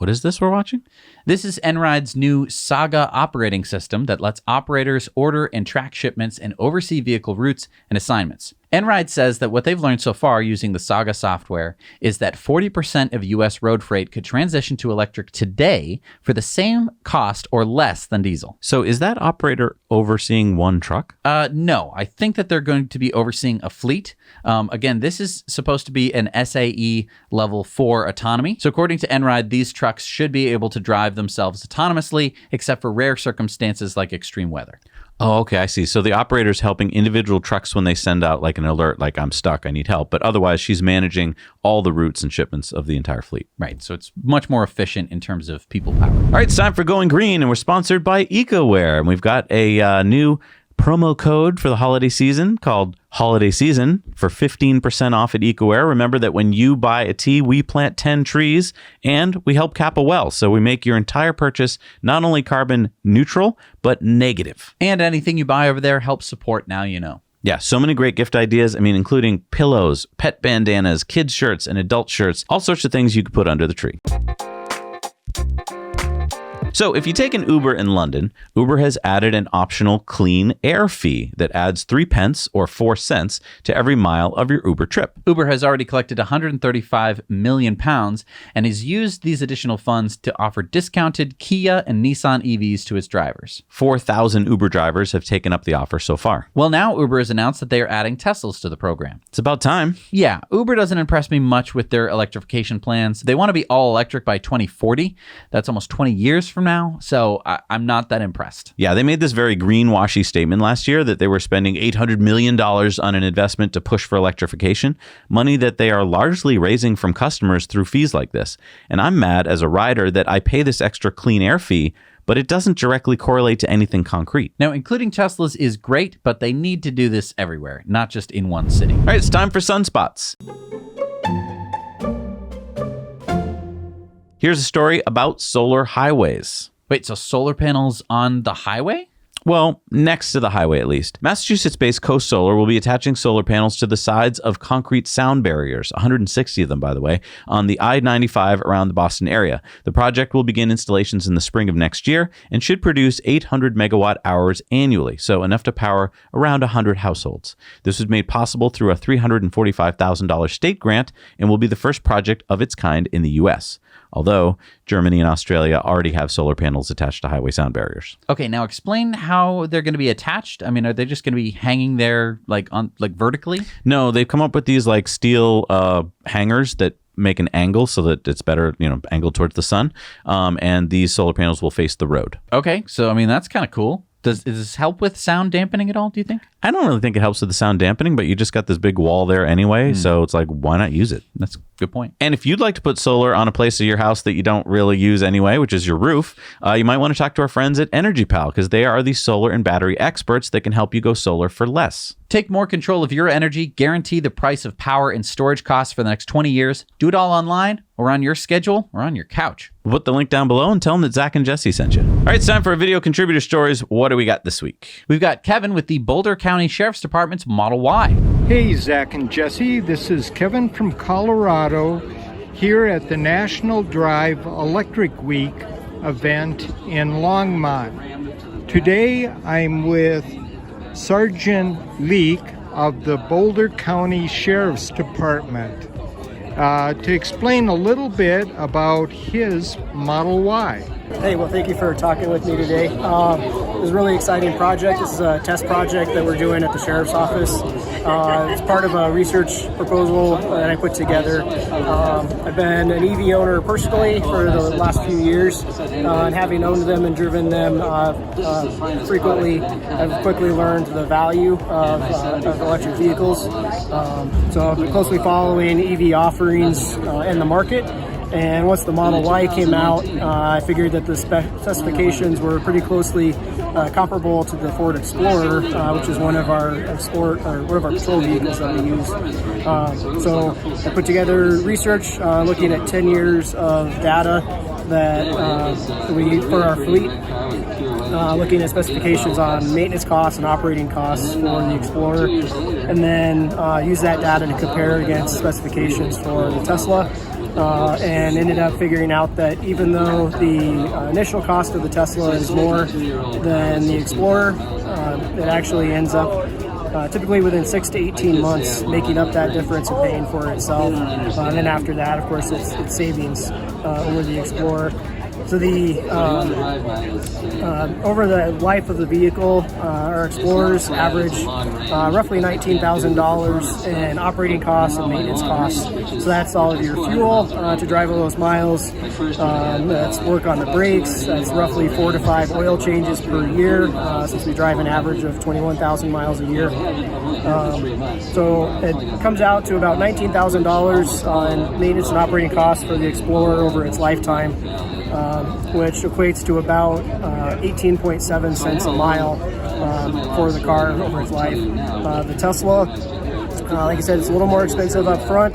What is this we're watching? This is Enride's new Saga operating system that lets operators order and track shipments and oversee vehicle routes and assignments. Enride says that what they've learned so far using the Saga software is that 40% of U.S. road freight could transition to electric today for the same cost or less than diesel. So is that operator overseeing one truck? No, I think that they're going to be overseeing a fleet. Again, this is supposed to be an SAE level 4 autonomy. So according to Enride, these trucks should be able to drive themselves autonomously, except for rare circumstances like extreme weather. Oh, okay, I see. So the operator's helping individual trucks when they send out like an alert, like I'm stuck, I need help. But otherwise, she's managing all the routes and shipments of the entire fleet. Right. So it's much more efficient in terms of people power. All right, it's time for Going Green, and we're sponsored by EcoWare. And we've got a new promo code for the holiday season called Holiday Season for 15% off at EcoWare. Remember that when you buy a tea, we plant 10 trees and we help cap a well. So we make your entire purchase not only carbon neutral, but negative. And anything you buy over there helps support Now You Know. Yeah, so many great gift ideas. I mean, including pillows, pet bandanas, kids' shirts, and adult shirts, all sorts of things you could put under the tree. So if you take an Uber in London, Uber has added an optional clean air fee that adds 3 pence or 4 cents to every mile of your Uber trip. Uber has already collected £135 million and has used these additional funds to offer discounted Kia and Nissan EVs to its drivers. 4,000 Uber drivers have taken up the offer so far. Well, now Uber has announced that they are adding Teslas to the program. It's about time. Yeah, Uber doesn't impress me much with their electrification plans. They want to be all electric by 2040. That's almost 20 years from now, so I'm not that impressed. Yeah, they made this very greenwashy statement last year that they were spending $800 million on an investment to push for electrification, money that they are largely raising from customers through fees like this. And I'm mad as a rider that I pay this extra clean air fee, but it doesn't directly correlate to anything concrete. Now, including Teslas is great, but they need to do this everywhere, not just in one city. All right, it's time for Sunspots. Here's a story about solar highways. Wait, so solar panels on the highway? Well, next to the highway at least. Massachusetts-based Coast Solar will be attaching solar panels to the sides of concrete sound barriers, 160 of them, by the way, on the I-95 around the Boston area. The project will begin installations in the spring of next year and should produce 800 megawatt hours annually, so enough to power around 100 households. This was made possible through a $345,000 state grant and will be the first project of its kind in the U.S., although Germany and Australia already have solar panels attached to highway sound barriers. Okay, now explain how they're going to be attached. I mean, are they just going to be hanging there like vertically? No, they've come up with these like steel hangers that make an angle so that it's better, angled towards the sun. And these solar panels will face the road. Okay, so I mean, that's kind of cool. Does this help with sound dampening at all, do you think? I don't really think it helps with the sound dampening, but you just got this big wall there anyway, so it's like, why not use it? That's a good point. And if you'd like to put solar on a place of your house that you don't really use anyway, which is your roof, you might want to talk to our friends at Energy Pal, because they are the solar and battery experts that can help you go solar for less. Take more control of your energy, guarantee the price of power and storage costs for the next 20 years. Do it all online or on your schedule or on your couch. We'll put the link down below and tell them that Zach and Jesse sent you. All right, it's time for video contributor stories. What do we got this week? We've got Kevin with the Boulder County Sheriff's Department's Model Y. Hey, Zach and Jesse, this is Kevin from Colorado here at the National Drive Electric Week event in Longmont. Today I'm with Sergeant Leak of the Boulder County Sheriff's Department to explain a little bit about his Model Y. Hey, well, thank you for talking with me today. It was a really exciting project. This is a test project that we're doing at the Sheriff's Office. It's part of a research proposal that I put together. I've been an EV owner personally for the last few years, and having owned them and driven them frequently, I've quickly learned the value of electric vehicles. So I've been closely following EV offerings in the market. And once the Model Y came out, I figured that the specifications were pretty closely comparable to the Ford Explorer, which is one of our patrol vehicles that we use. So I put together research looking at 10 years of data that we need for our fleet, looking at specifications on maintenance costs and operating costs for the Explorer, and then use that data to compare against specifications for the Tesla. and ended up figuring out that even though the initial cost of the Tesla is more than the Explorer, it actually ends up typically within 6 to 18 months making up that difference and paying for itself. And then after that, of course, it's savings over the Explorer. So the over the life of the vehicle, our Explorers average roughly $19,000 in operating costs and maintenance costs. So that's all of your fuel to drive all those miles. That's work on the brakes. That's roughly 4 to 5 oil changes per year, since we drive an average of 21,000 miles a year. So it comes out to about $19,000 in maintenance and operating costs for the Explorer over its lifetime. Which equates to about 18.7 cents a mile for the car over its life. The Tesla, like I said, it's a little more expensive up front,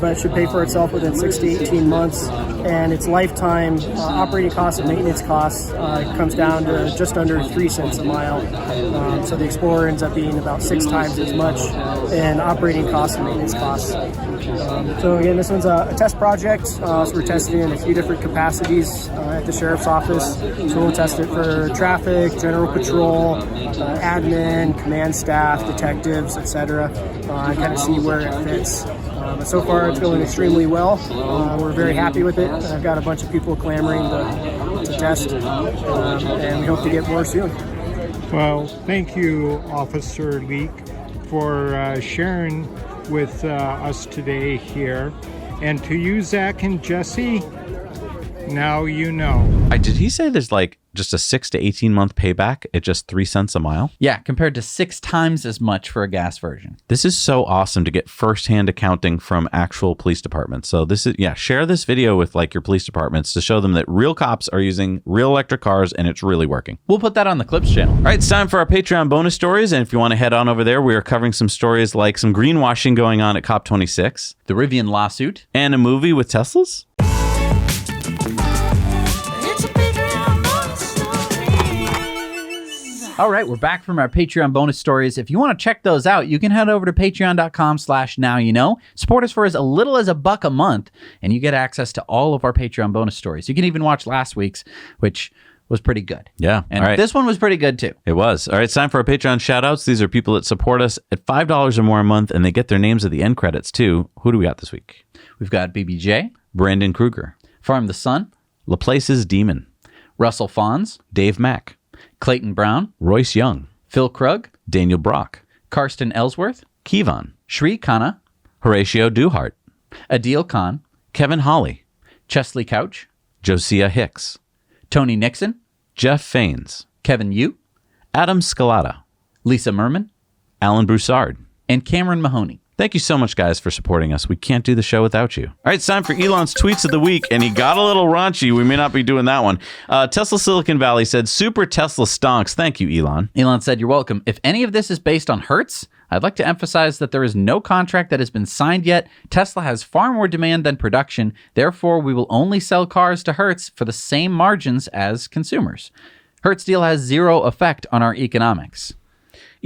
but it should pay for itself within 6 to 18 months. And its lifetime operating costs and maintenance costs comes down to just under 3 cents a mile. So the Explorer ends up being about 6 times as much in operating costs and maintenance costs. So again, this one's a test project. So we're testing in a few different capacities at the Sheriff's Office. So we'll test it for traffic, general patrol, admin, command staff, detectives, etc. And kind of see where it fits. But so far it's going extremely well. We're very happy with it. I've got a bunch of people clamoring to test, and we hope to get more soon. Well, thank you, Officer Leak, for sharing with us today here. And to you, Zach and Jesse, now you know. Did he say there's like just a 6 to 18 month payback at just 3 cents a mile? Yeah, compared to 6 times as much for a gas version. This is so awesome to get firsthand accounting from actual police departments. So this is, share this video with like your police departments to show them that real cops are using real electric cars and it's really working. We'll put that on the Clips channel. All right, it's time for our Patreon bonus stories. And if you want to head on over there, we are covering some stories like some greenwashing going on at COP26, The Rivian lawsuit, and a movie with Teslas. All right, we're back from our Patreon bonus stories. If you want to check those out, you can head over to patreon.com/nowyouknow. Support us for as little as $1 a month, and you get access to all of our Patreon bonus stories. You can even watch last week's, which was pretty good. Yeah. And all right. This one was pretty good too. It was. All right, it's time for our Patreon shout-outs. These are people that support us at $5 or more a month, and they get their names at the end credits too. Who do we got this week? We've got BBJ, Brandon Kruger, Farm the Sun, Laplace's Demon, Russell Fons, Dave Mack, Clayton Brown, Royce Young, Phil Krug, Daniel Brock, Karsten Ellsworth, Kevon, Shri Khanna, Horatio Duhart, Adil Khan, Kevin Hawley, Chesley Couch, Josiah Hicks, Tony Nixon, Jeff Faines, Kevin Yu, Adam Scalata, Lisa Merman, Alan Broussard, and Cameron Mahoney. Thank you so much, guys, for supporting us. We can't do the show without you. All right, it's time for Elon's tweets of the week, and he got a little raunchy. We may not be doing that one. Tesla Silicon Valley said, "Super Tesla stonks." Thank you, Elon. Elon said, "You're welcome. If any of this is based on Hertz, I'd like to emphasize that there is no contract that has been signed yet. Tesla has far more demand than production. Therefore, we will only sell cars to Hertz for the same margins as consumers. Hertz deal has zero effect on our economics."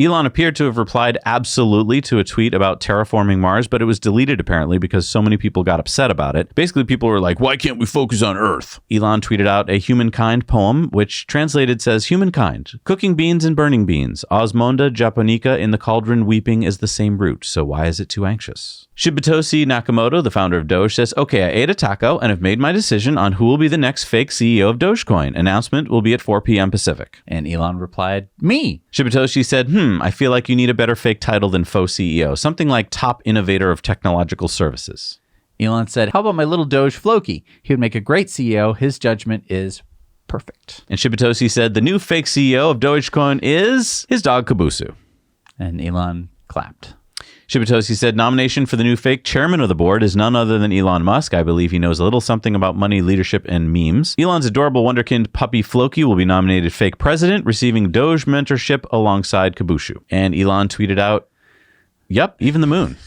Elon appeared to have replied absolutely to a tweet about terraforming Mars, but it was deleted apparently because so many people got upset about it. Basically, people were like, why can't we focus on Earth? Elon tweeted out a Humankind poem, which translated says, "Humankind, cooking beans and burning beans. Osmonda japonica in the cauldron weeping is the same root, so why is it too anxious?" Shibatoshi Nakamoto, the founder of Doge, says, "Okay, I ate a taco and have made my decision on who will be the next fake CEO of Dogecoin. Announcement will be at 4 p.m. Pacific." And Elon replied, "Me." Shibatoshi said, I feel like you need a better fake title than faux CEO. Something like top innovator of technological services." Elon said, "How about my little Doge Floki? He would make a great CEO. His judgment is perfect." And Shibatoshi said, the new fake CEO of Dogecoin is his dog Kabusu. And Elon clapped. Shibatoshi said, nomination for the new fake chairman of the board is none other than Elon Musk. I believe he knows a little something about money, leadership, and memes. Elon's adorable wonderkind puppy Floki will be nominated fake president, receiving Doge mentorship alongside Kabushu. And Elon tweeted out, yep, even the moon.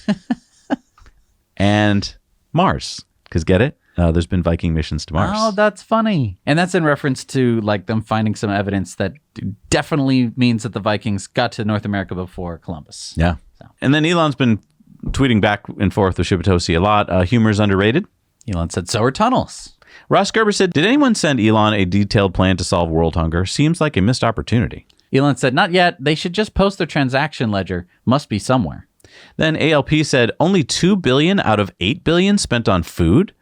And Mars. Because get it? There's been Viking missions to Mars. Oh, that's funny. And that's in reference to like them finding some evidence that definitely means that the Vikings got to North America before Columbus. Yeah. And then Elon's been tweeting back and forth with Shibatoshi a lot. Humor is underrated. Elon said, so are tunnels. Ross Gerber said, did anyone send Elon a detailed plan to solve world hunger? Seems like a missed opportunity. Elon said, not yet. They should just post their transaction ledger. Must be somewhere. Then ALP said, only $2 billion out of $8 billion spent on food?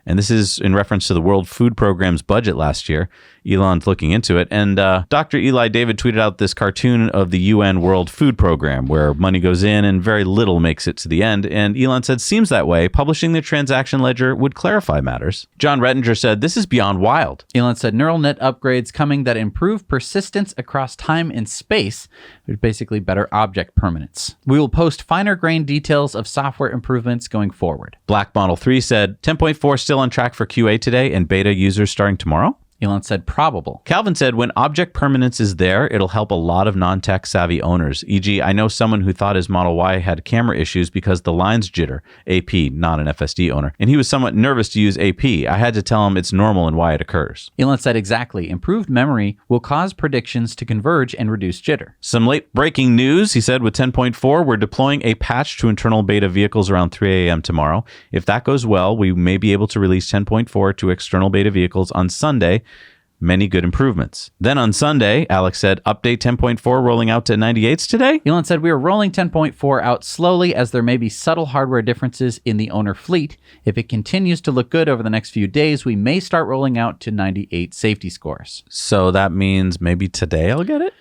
And this is in reference to the World Food Program's budget last year. Elon's looking into it. And Dr. Eli David tweeted out this cartoon of the UN World Food Program where money goes in and very little makes it to the end. And Elon said, seems that way. Publishing the transaction ledger would clarify matters. John Rettinger said, this is beyond wild. Elon said, neural net upgrades coming that improve persistence across time and space, which is basically better object permanence. We will post finer grained details of software improvements going forward. Black Model 3 said, 10.4 still on track for QA today and beta users starting tomorrow? Elon said probable. Calvin said, when object permanence is there, it'll help a lot of non-tech savvy owners. E.g., I know someone who thought his Model Y had camera issues because the lines jitter. AP, not an FSD owner. And he was somewhat nervous to use AP. I had to tell him it's normal and why it occurs. Elon said exactly. Improved memory will cause predictions to converge and reduce jitter. Some late breaking news, he said, with 10.4, we're deploying a patch to internal beta vehicles around 3 a.m. tomorrow. If that goes well, we may be able to release 10.4 to external beta vehicles on Sunday. Many good improvements. Then on Sunday, Alex said, update 10.4 rolling out to 98s today? Elon said, we are rolling 10.4 out slowly as there may be subtle hardware differences in the owner fleet. If it continues to look good over the next few days, we may start rolling out to 98 safety scores. So that means maybe today I'll get it?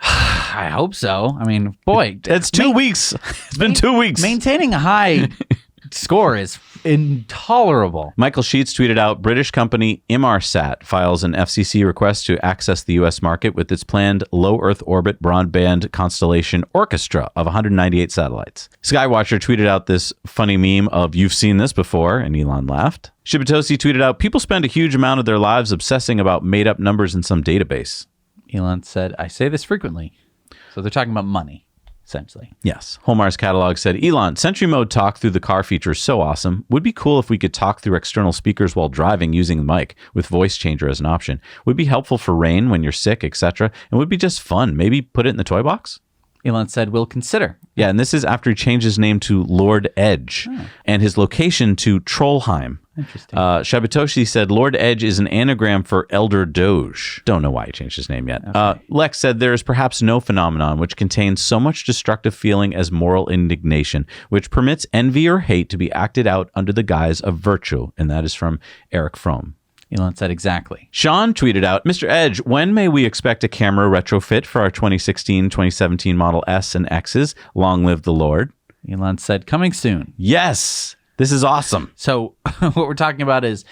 I hope so. I mean, boy. It's 2 weeks. It's been 2 weeks. Maintaining a high score is intolerable. Michael Sheets tweeted out, British company Inmarsat files an FCC request to access the U.S. market with its planned low Earth orbit broadband constellation Orchestra of 198 satellites. Skywatcher tweeted out this funny meme of, you've seen this before, and Elon laughed. Shibatosi tweeted out, people spend a huge amount of their lives obsessing about made-up numbers in some database. Elon said, I say this frequently. So they're talking about money. Essentially. Yes. Holmar's catalog said, Elon, Sentry Mode talk through the car feature is so awesome. Would be cool if we could talk through external speakers while driving using the mic with voice changer as an option. Would be helpful for rain when you're sick, etc. And would be just fun. Maybe put it in the toy box? Elon said, we'll consider. Yeah, and this is after he changed his name to Lord Edge and his location to Trollheim. Interesting. Shabatoshi said Lord Edge is an anagram for Elder Doge. Don't know why he changed his name yet. Okay. Lex said there is perhaps no phenomenon which contains so much destructive feeling as moral indignation, which permits envy or hate to be acted out under the guise of virtue. And that is from Eric Fromm. Elon said exactly. Sean tweeted out, Mr. Edge, when may we expect a camera retrofit for our 2016-2017 Model S and X's? Long live the Lord. Elon said, coming soon. Yes. This is awesome. So what we're talking about is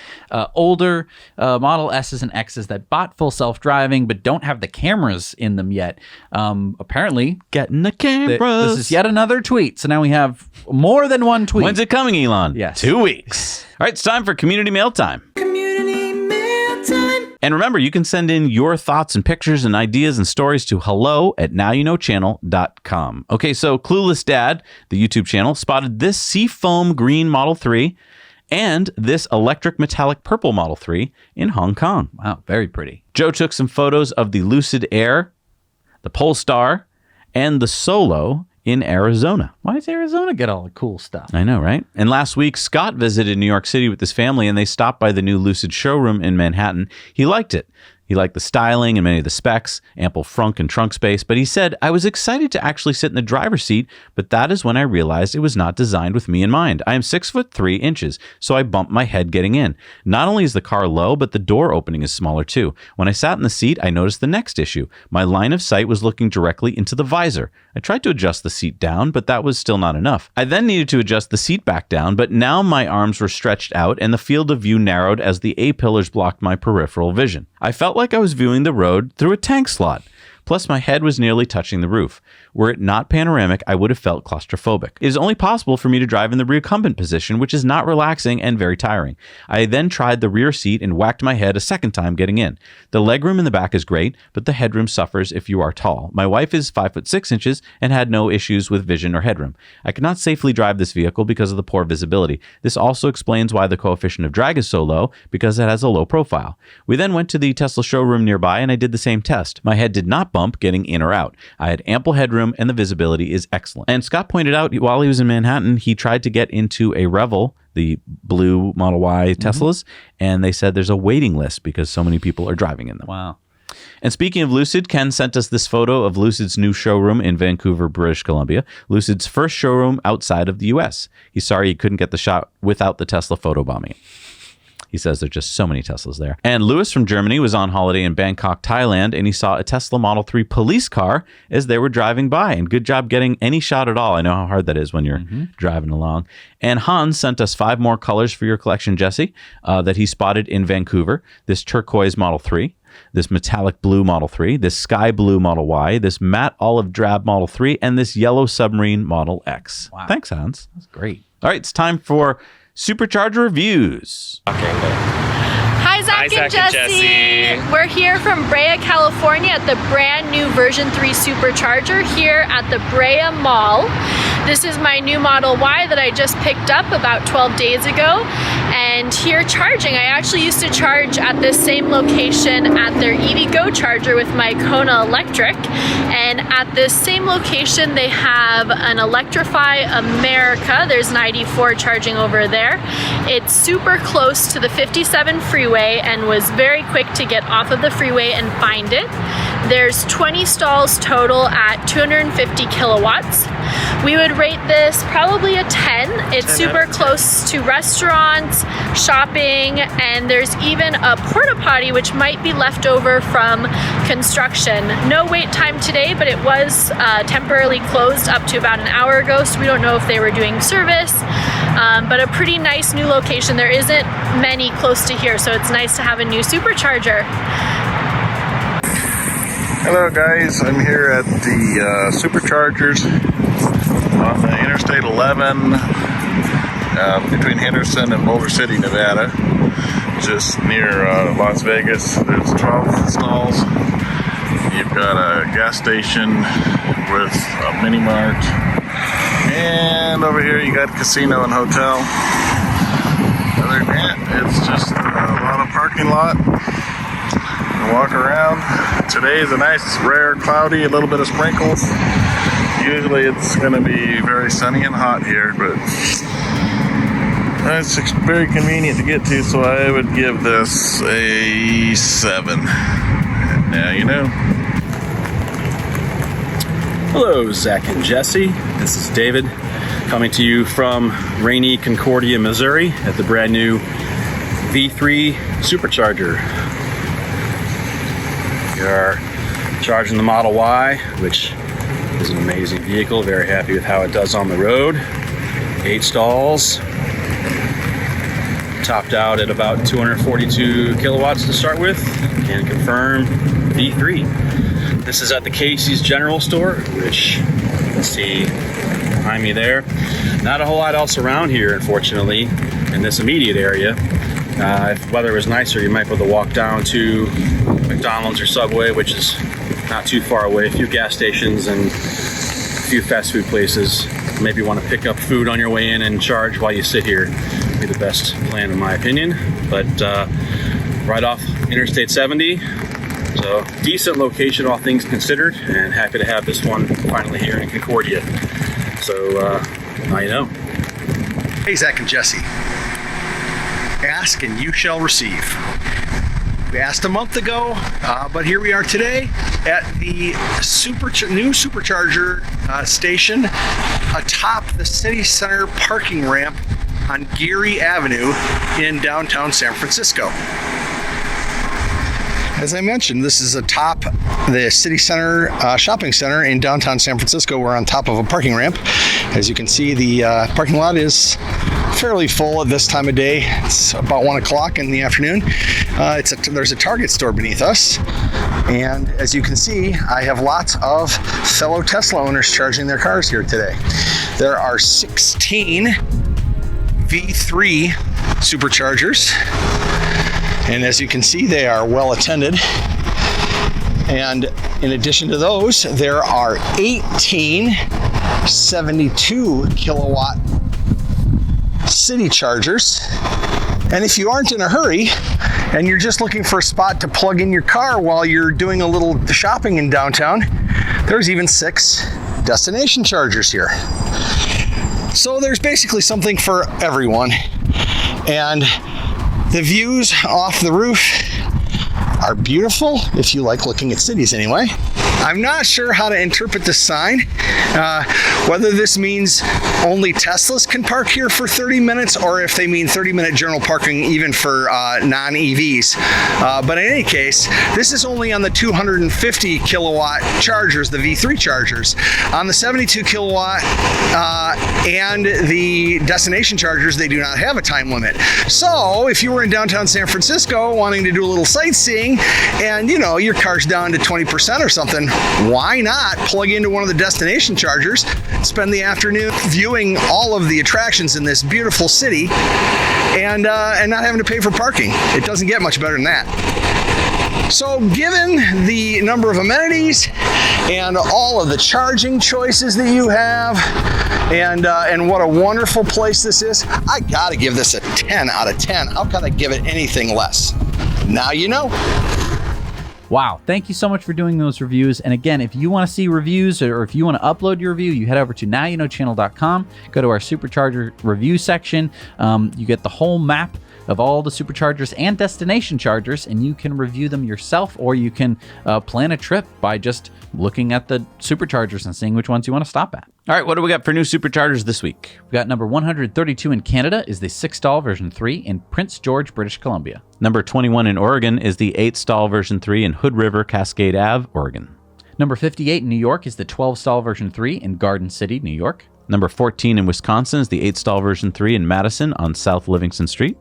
older Model S's and X's that bought full self-driving but don't have the cameras in them yet. Apparently, getting the cameras. This is yet another tweet. So now we have more than one tweet. When's it coming, Elon? Yes. 2 weeks. All right, it's time for Community Mail Time. And remember, you can send in your thoughts and pictures and ideas and stories to hello@nowyouknowchannel.com. Okay, so Clueless Dad, the YouTube channel, spotted this seafoam green Model 3 and this electric metallic purple Model 3 in Hong Kong. Wow, very pretty. Joe took some photos of the Lucid Air, the Polestar, and the Solo in Arizona. Why does Arizona get all the cool stuff? I know, right? And last week, Scott visited New York City with his family, and they stopped by the new Lucid showroom in Manhattan. He liked it. He liked the styling and many of the specs, ample frunk and trunk space, but he said, I was excited to actually sit in the driver's seat, but that is when I realized it was not designed with me in mind. I am 6'3", so I bumped my head getting in. Not only is the car low, but the door opening is smaller too. When I sat in the seat, I noticed the next issue. My line of sight was looking directly into the visor. I tried to adjust the seat down, but that was still not enough. I then needed to adjust the seat back down, but now my arms were stretched out and the field of view narrowed as the A-pillars blocked my peripheral vision. I felt like I was viewing the road through a tank slot. Plus, my head was nearly touching the roof. Were it not panoramic, I would have felt claustrophobic. It is only possible for me to drive in the recumbent position, which is not relaxing and very tiring. I then tried the rear seat and whacked my head a second time getting in. The legroom in the back is great, but the headroom suffers if you are tall. My wife is 5'6" and had no issues with vision or headroom. I could not safely drive this vehicle because of the poor visibility. This also explains why the coefficient of drag is so low, because it has a low profile. We then went to the Tesla showroom nearby and I did the same test. My head did not bump getting in or out. I had ample headroom and the visibility is excellent. And Scott pointed out while he was in Manhattan, he tried to get into a Revel, the blue Model Y Teslas, and they said there's a waiting list because so many people are driving in them. Wow. And speaking of Lucid, Ken sent us this photo of Lucid's new showroom in Vancouver, British Columbia, Lucid's first showroom outside of the U.S. He's sorry he couldn't get the shot without the Tesla photobombing it. He says there's just so many Teslas there. And Lewis from Germany was on holiday in Bangkok, Thailand, and he saw a Tesla Model 3 police car as they were driving by. And good job getting any shot at all. I know how hard that is when you're driving along. And Hans sent us 5 more colors for your collection, Jesse, that he spotted in Vancouver. This turquoise Model 3, this metallic blue Model 3, this sky blue Model Y, this matte olive drab Model 3, and this yellow submarine Model X. Wow. Thanks, Hans. That's great. All right, it's time for Supercharger reviews. Hi, Zach and Jesse. We're here from Brea, California at the brand new version 3 Supercharger here at the Brea Mall. This is my new Model Y that I just picked up about 12 days ago. And here charging, I actually used to charge at this same location at their EVgo charger with my Kona Electric. And at this same location, they have an Electrify America. There's an ID4 charging over there. It's super close to the 57 freeway and was very quick to get off of the freeway and find it. There's 20 stalls total at 250 kilowatts. We would rate this probably a 10. It's super close to restaurants, shopping, and there's even a porta potty which might be left over from construction. No wait time today, but it was temporarily closed up to about an hour ago, so we don't know if they were doing service. But a pretty nice new location. There isn't many close to here, so it's nice to have a new supercharger. Hello guys, I'm here at the Superchargers on the Interstate 11 between Henderson and Boulder City, Nevada, just near Las Vegas. There's 12 stalls. You've got a gas station with a mini mart, and over here you got casino and hotel. Other than that, it's just a lot of parking lot. Walk around. Today is a nice, rare, cloudy, a little bit of sprinkles. Usually it's going to be very sunny and hot here, but it's very convenient to get to, so I would give this a 7. Now you know. Hello, Zach and Jesse. This is David coming to you from rainy Concordia, Missouri at the brand new V3 Supercharger. We are charging the Model Y, which is an amazing vehicle. Very happy with how it does on the road. 8 stalls. Topped out at about 242 kilowatts to start with. Can confirm V3. This is at the Casey's General Store, which you can see behind me there. Not a whole lot else around here, unfortunately, in this immediate area. If weather was nicer, you might be able to walk down to McDonald's or Subway, which is not too far away. A few gas stations and a few fast food places. Maybe want to pick up food on your way in and charge while you sit here. Be the best plan in my opinion. But right off Interstate 70, so decent location all things considered, and happy to have this one finally here in Concordia. So now you know. Hey, Zach and Jesse. Ask and you shall receive. We asked a month ago, but here we are today at the new Supercharger station atop the City Center parking ramp on Geary Avenue in downtown San Francisco. As I mentioned, this is atop the City Center shopping center in downtown San Francisco. We're on top of a parking ramp. As you can see, the parking lot is fairly full at this time of day. It's about 1 o'clock in the afternoon. There's a Target store beneath us. And as you can see, I have lots of fellow Tesla owners charging their cars here today. There are 16 V3 Superchargers. And as you can see, they are well attended. And in addition to those, there are 18 72 kilowatt city chargers. And if you aren't in a hurry and you're just looking for a spot to plug in your car while you're doing a little shopping in downtown, there's even 6 destination chargers here. So there's basically something for everyone. And the views off the roof are beautiful, if you like looking at cities anyway. I'm not sure how to interpret this sign, whether this means only Teslas can park here for 30 minutes or if they mean 30-minute general parking even for non-EVs. But in any case, this is only on the 250 kilowatt chargers, the V3 chargers. On the 72 kilowatt and the destination chargers, they do not have a time limit. So if you were in downtown San Francisco wanting to do a little sightseeing and, you know, your car's down to 20% or something, why not plug into one of the destination chargers, spend the afternoon viewing all of the attractions in this beautiful city and not having to pay for parking. It doesn't get much better than that. So given the number of amenities and all of the charging choices that you have and what a wonderful place this is, I gotta give this a 10 out of 10. How can I give it anything less? Now you know. Wow. Thank you so much for doing those reviews. And again, if you want to see reviews or if you want to upload your review, you head over to nowyouknowchannel.com, go to our Supercharger review section. You get the whole map of all the superchargers and destination chargers, and you can review them yourself, or you can plan a trip by just looking at the superchargers and seeing which ones you want to stop at. All right, what do we got for new superchargers this week? We got number 132 in Canada is the 6-stall version 3 in Prince George, British Columbia. Number 21 in Oregon is the 8-stall version 3 in Hood River, Cascade Ave, Oregon. Number 58 in New York is the 12-stall version 3 in Garden City, New York. Number 14 in Wisconsin is the 8-stall version 3 in Madison on South Livingston Street.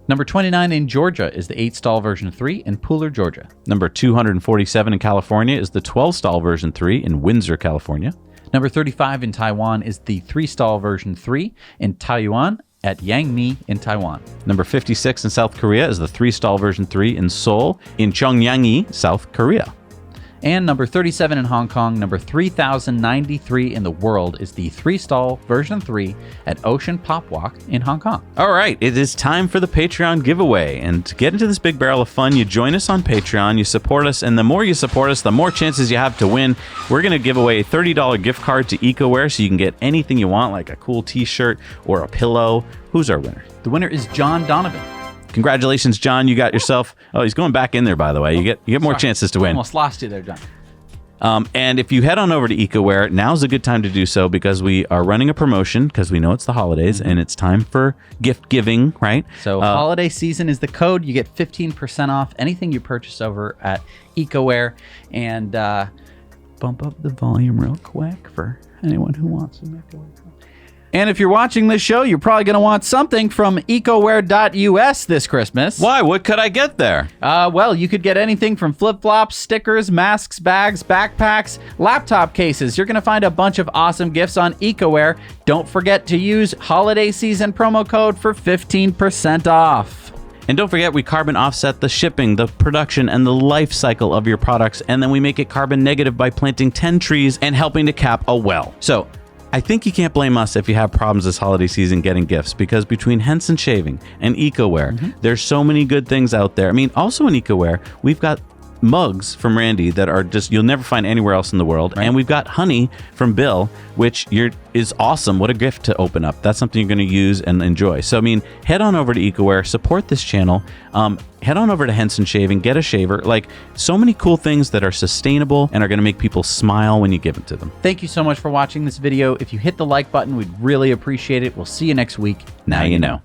Number 29 in Georgia is the 8-stall version 3 in Pooler, Georgia. Number 247 in California is the 12-stall version 3 in Windsor, California. Number 35 in Taiwan is the 3-stall version 3 in Taiyuan at Yangmi in Taiwan. Number 56 in South Korea is the 3-stall version 3 in Seoul in Cheongyangi, South Korea. And number 37 in Hong Kong, number 3093 in the world is the 3-stall version 3 at Ocean Pop Walk in Hong Kong. All right, it is time for the Patreon giveaway. And to get into this big barrel of fun, you join us on Patreon, you support us, and the more you support us, the more chances you have to win. We're going to give away a $30 gift card to EcoWare so you can get anything you want, like a cool t-shirt or a pillow. Who's our winner? The winner is John Donovan. Congratulations, John. You got yourself... Oh, he's going back in there, by the way. You get more chances to win. Almost lost you there, John. And if you head on over to EcoWare, now's a good time to do so because we are running a promotion because we know it's the holidays and it's time for gift giving, right? So holiday season is the code. You get 15% off anything you purchase over at EcoWare. And bump up the volume real quick for anyone who wants to make it. And if you're watching this show, you're probably going to want something from ecoware.us this Christmas. Why? What could I get there? Well, you could get anything from flip-flops, stickers, masks, bags, backpacks, laptop cases. You're going to find a bunch of awesome gifts on EcoWare. Don't forget to use holiday season promo code for 15% off. And don't forget, we carbon offset the shipping, the production, and the life cycle of your products. And then we make it carbon negative by planting 10 trees and helping to cap a well. So I think you can't blame us if you have problems this holiday season getting gifts, because between Henson Shaving and EcoWare, there's so many good things out there. I mean, also in EcoWare, we've got mugs from Randy that are just, you'll never find anywhere else in the world. Right. And we've got honey from Bill, which is awesome. What a gift to open up. That's something you're going to use and enjoy. So, I mean, head on over to EcoWare, support this channel. Head on over to Henson Shaving, get a shaver. Like, so many cool things that are sustainable and are going to make people smile when you give them to them. Thank you so much for watching this video. If you hit the like button, we'd really appreciate it. We'll see you next week. Now you know.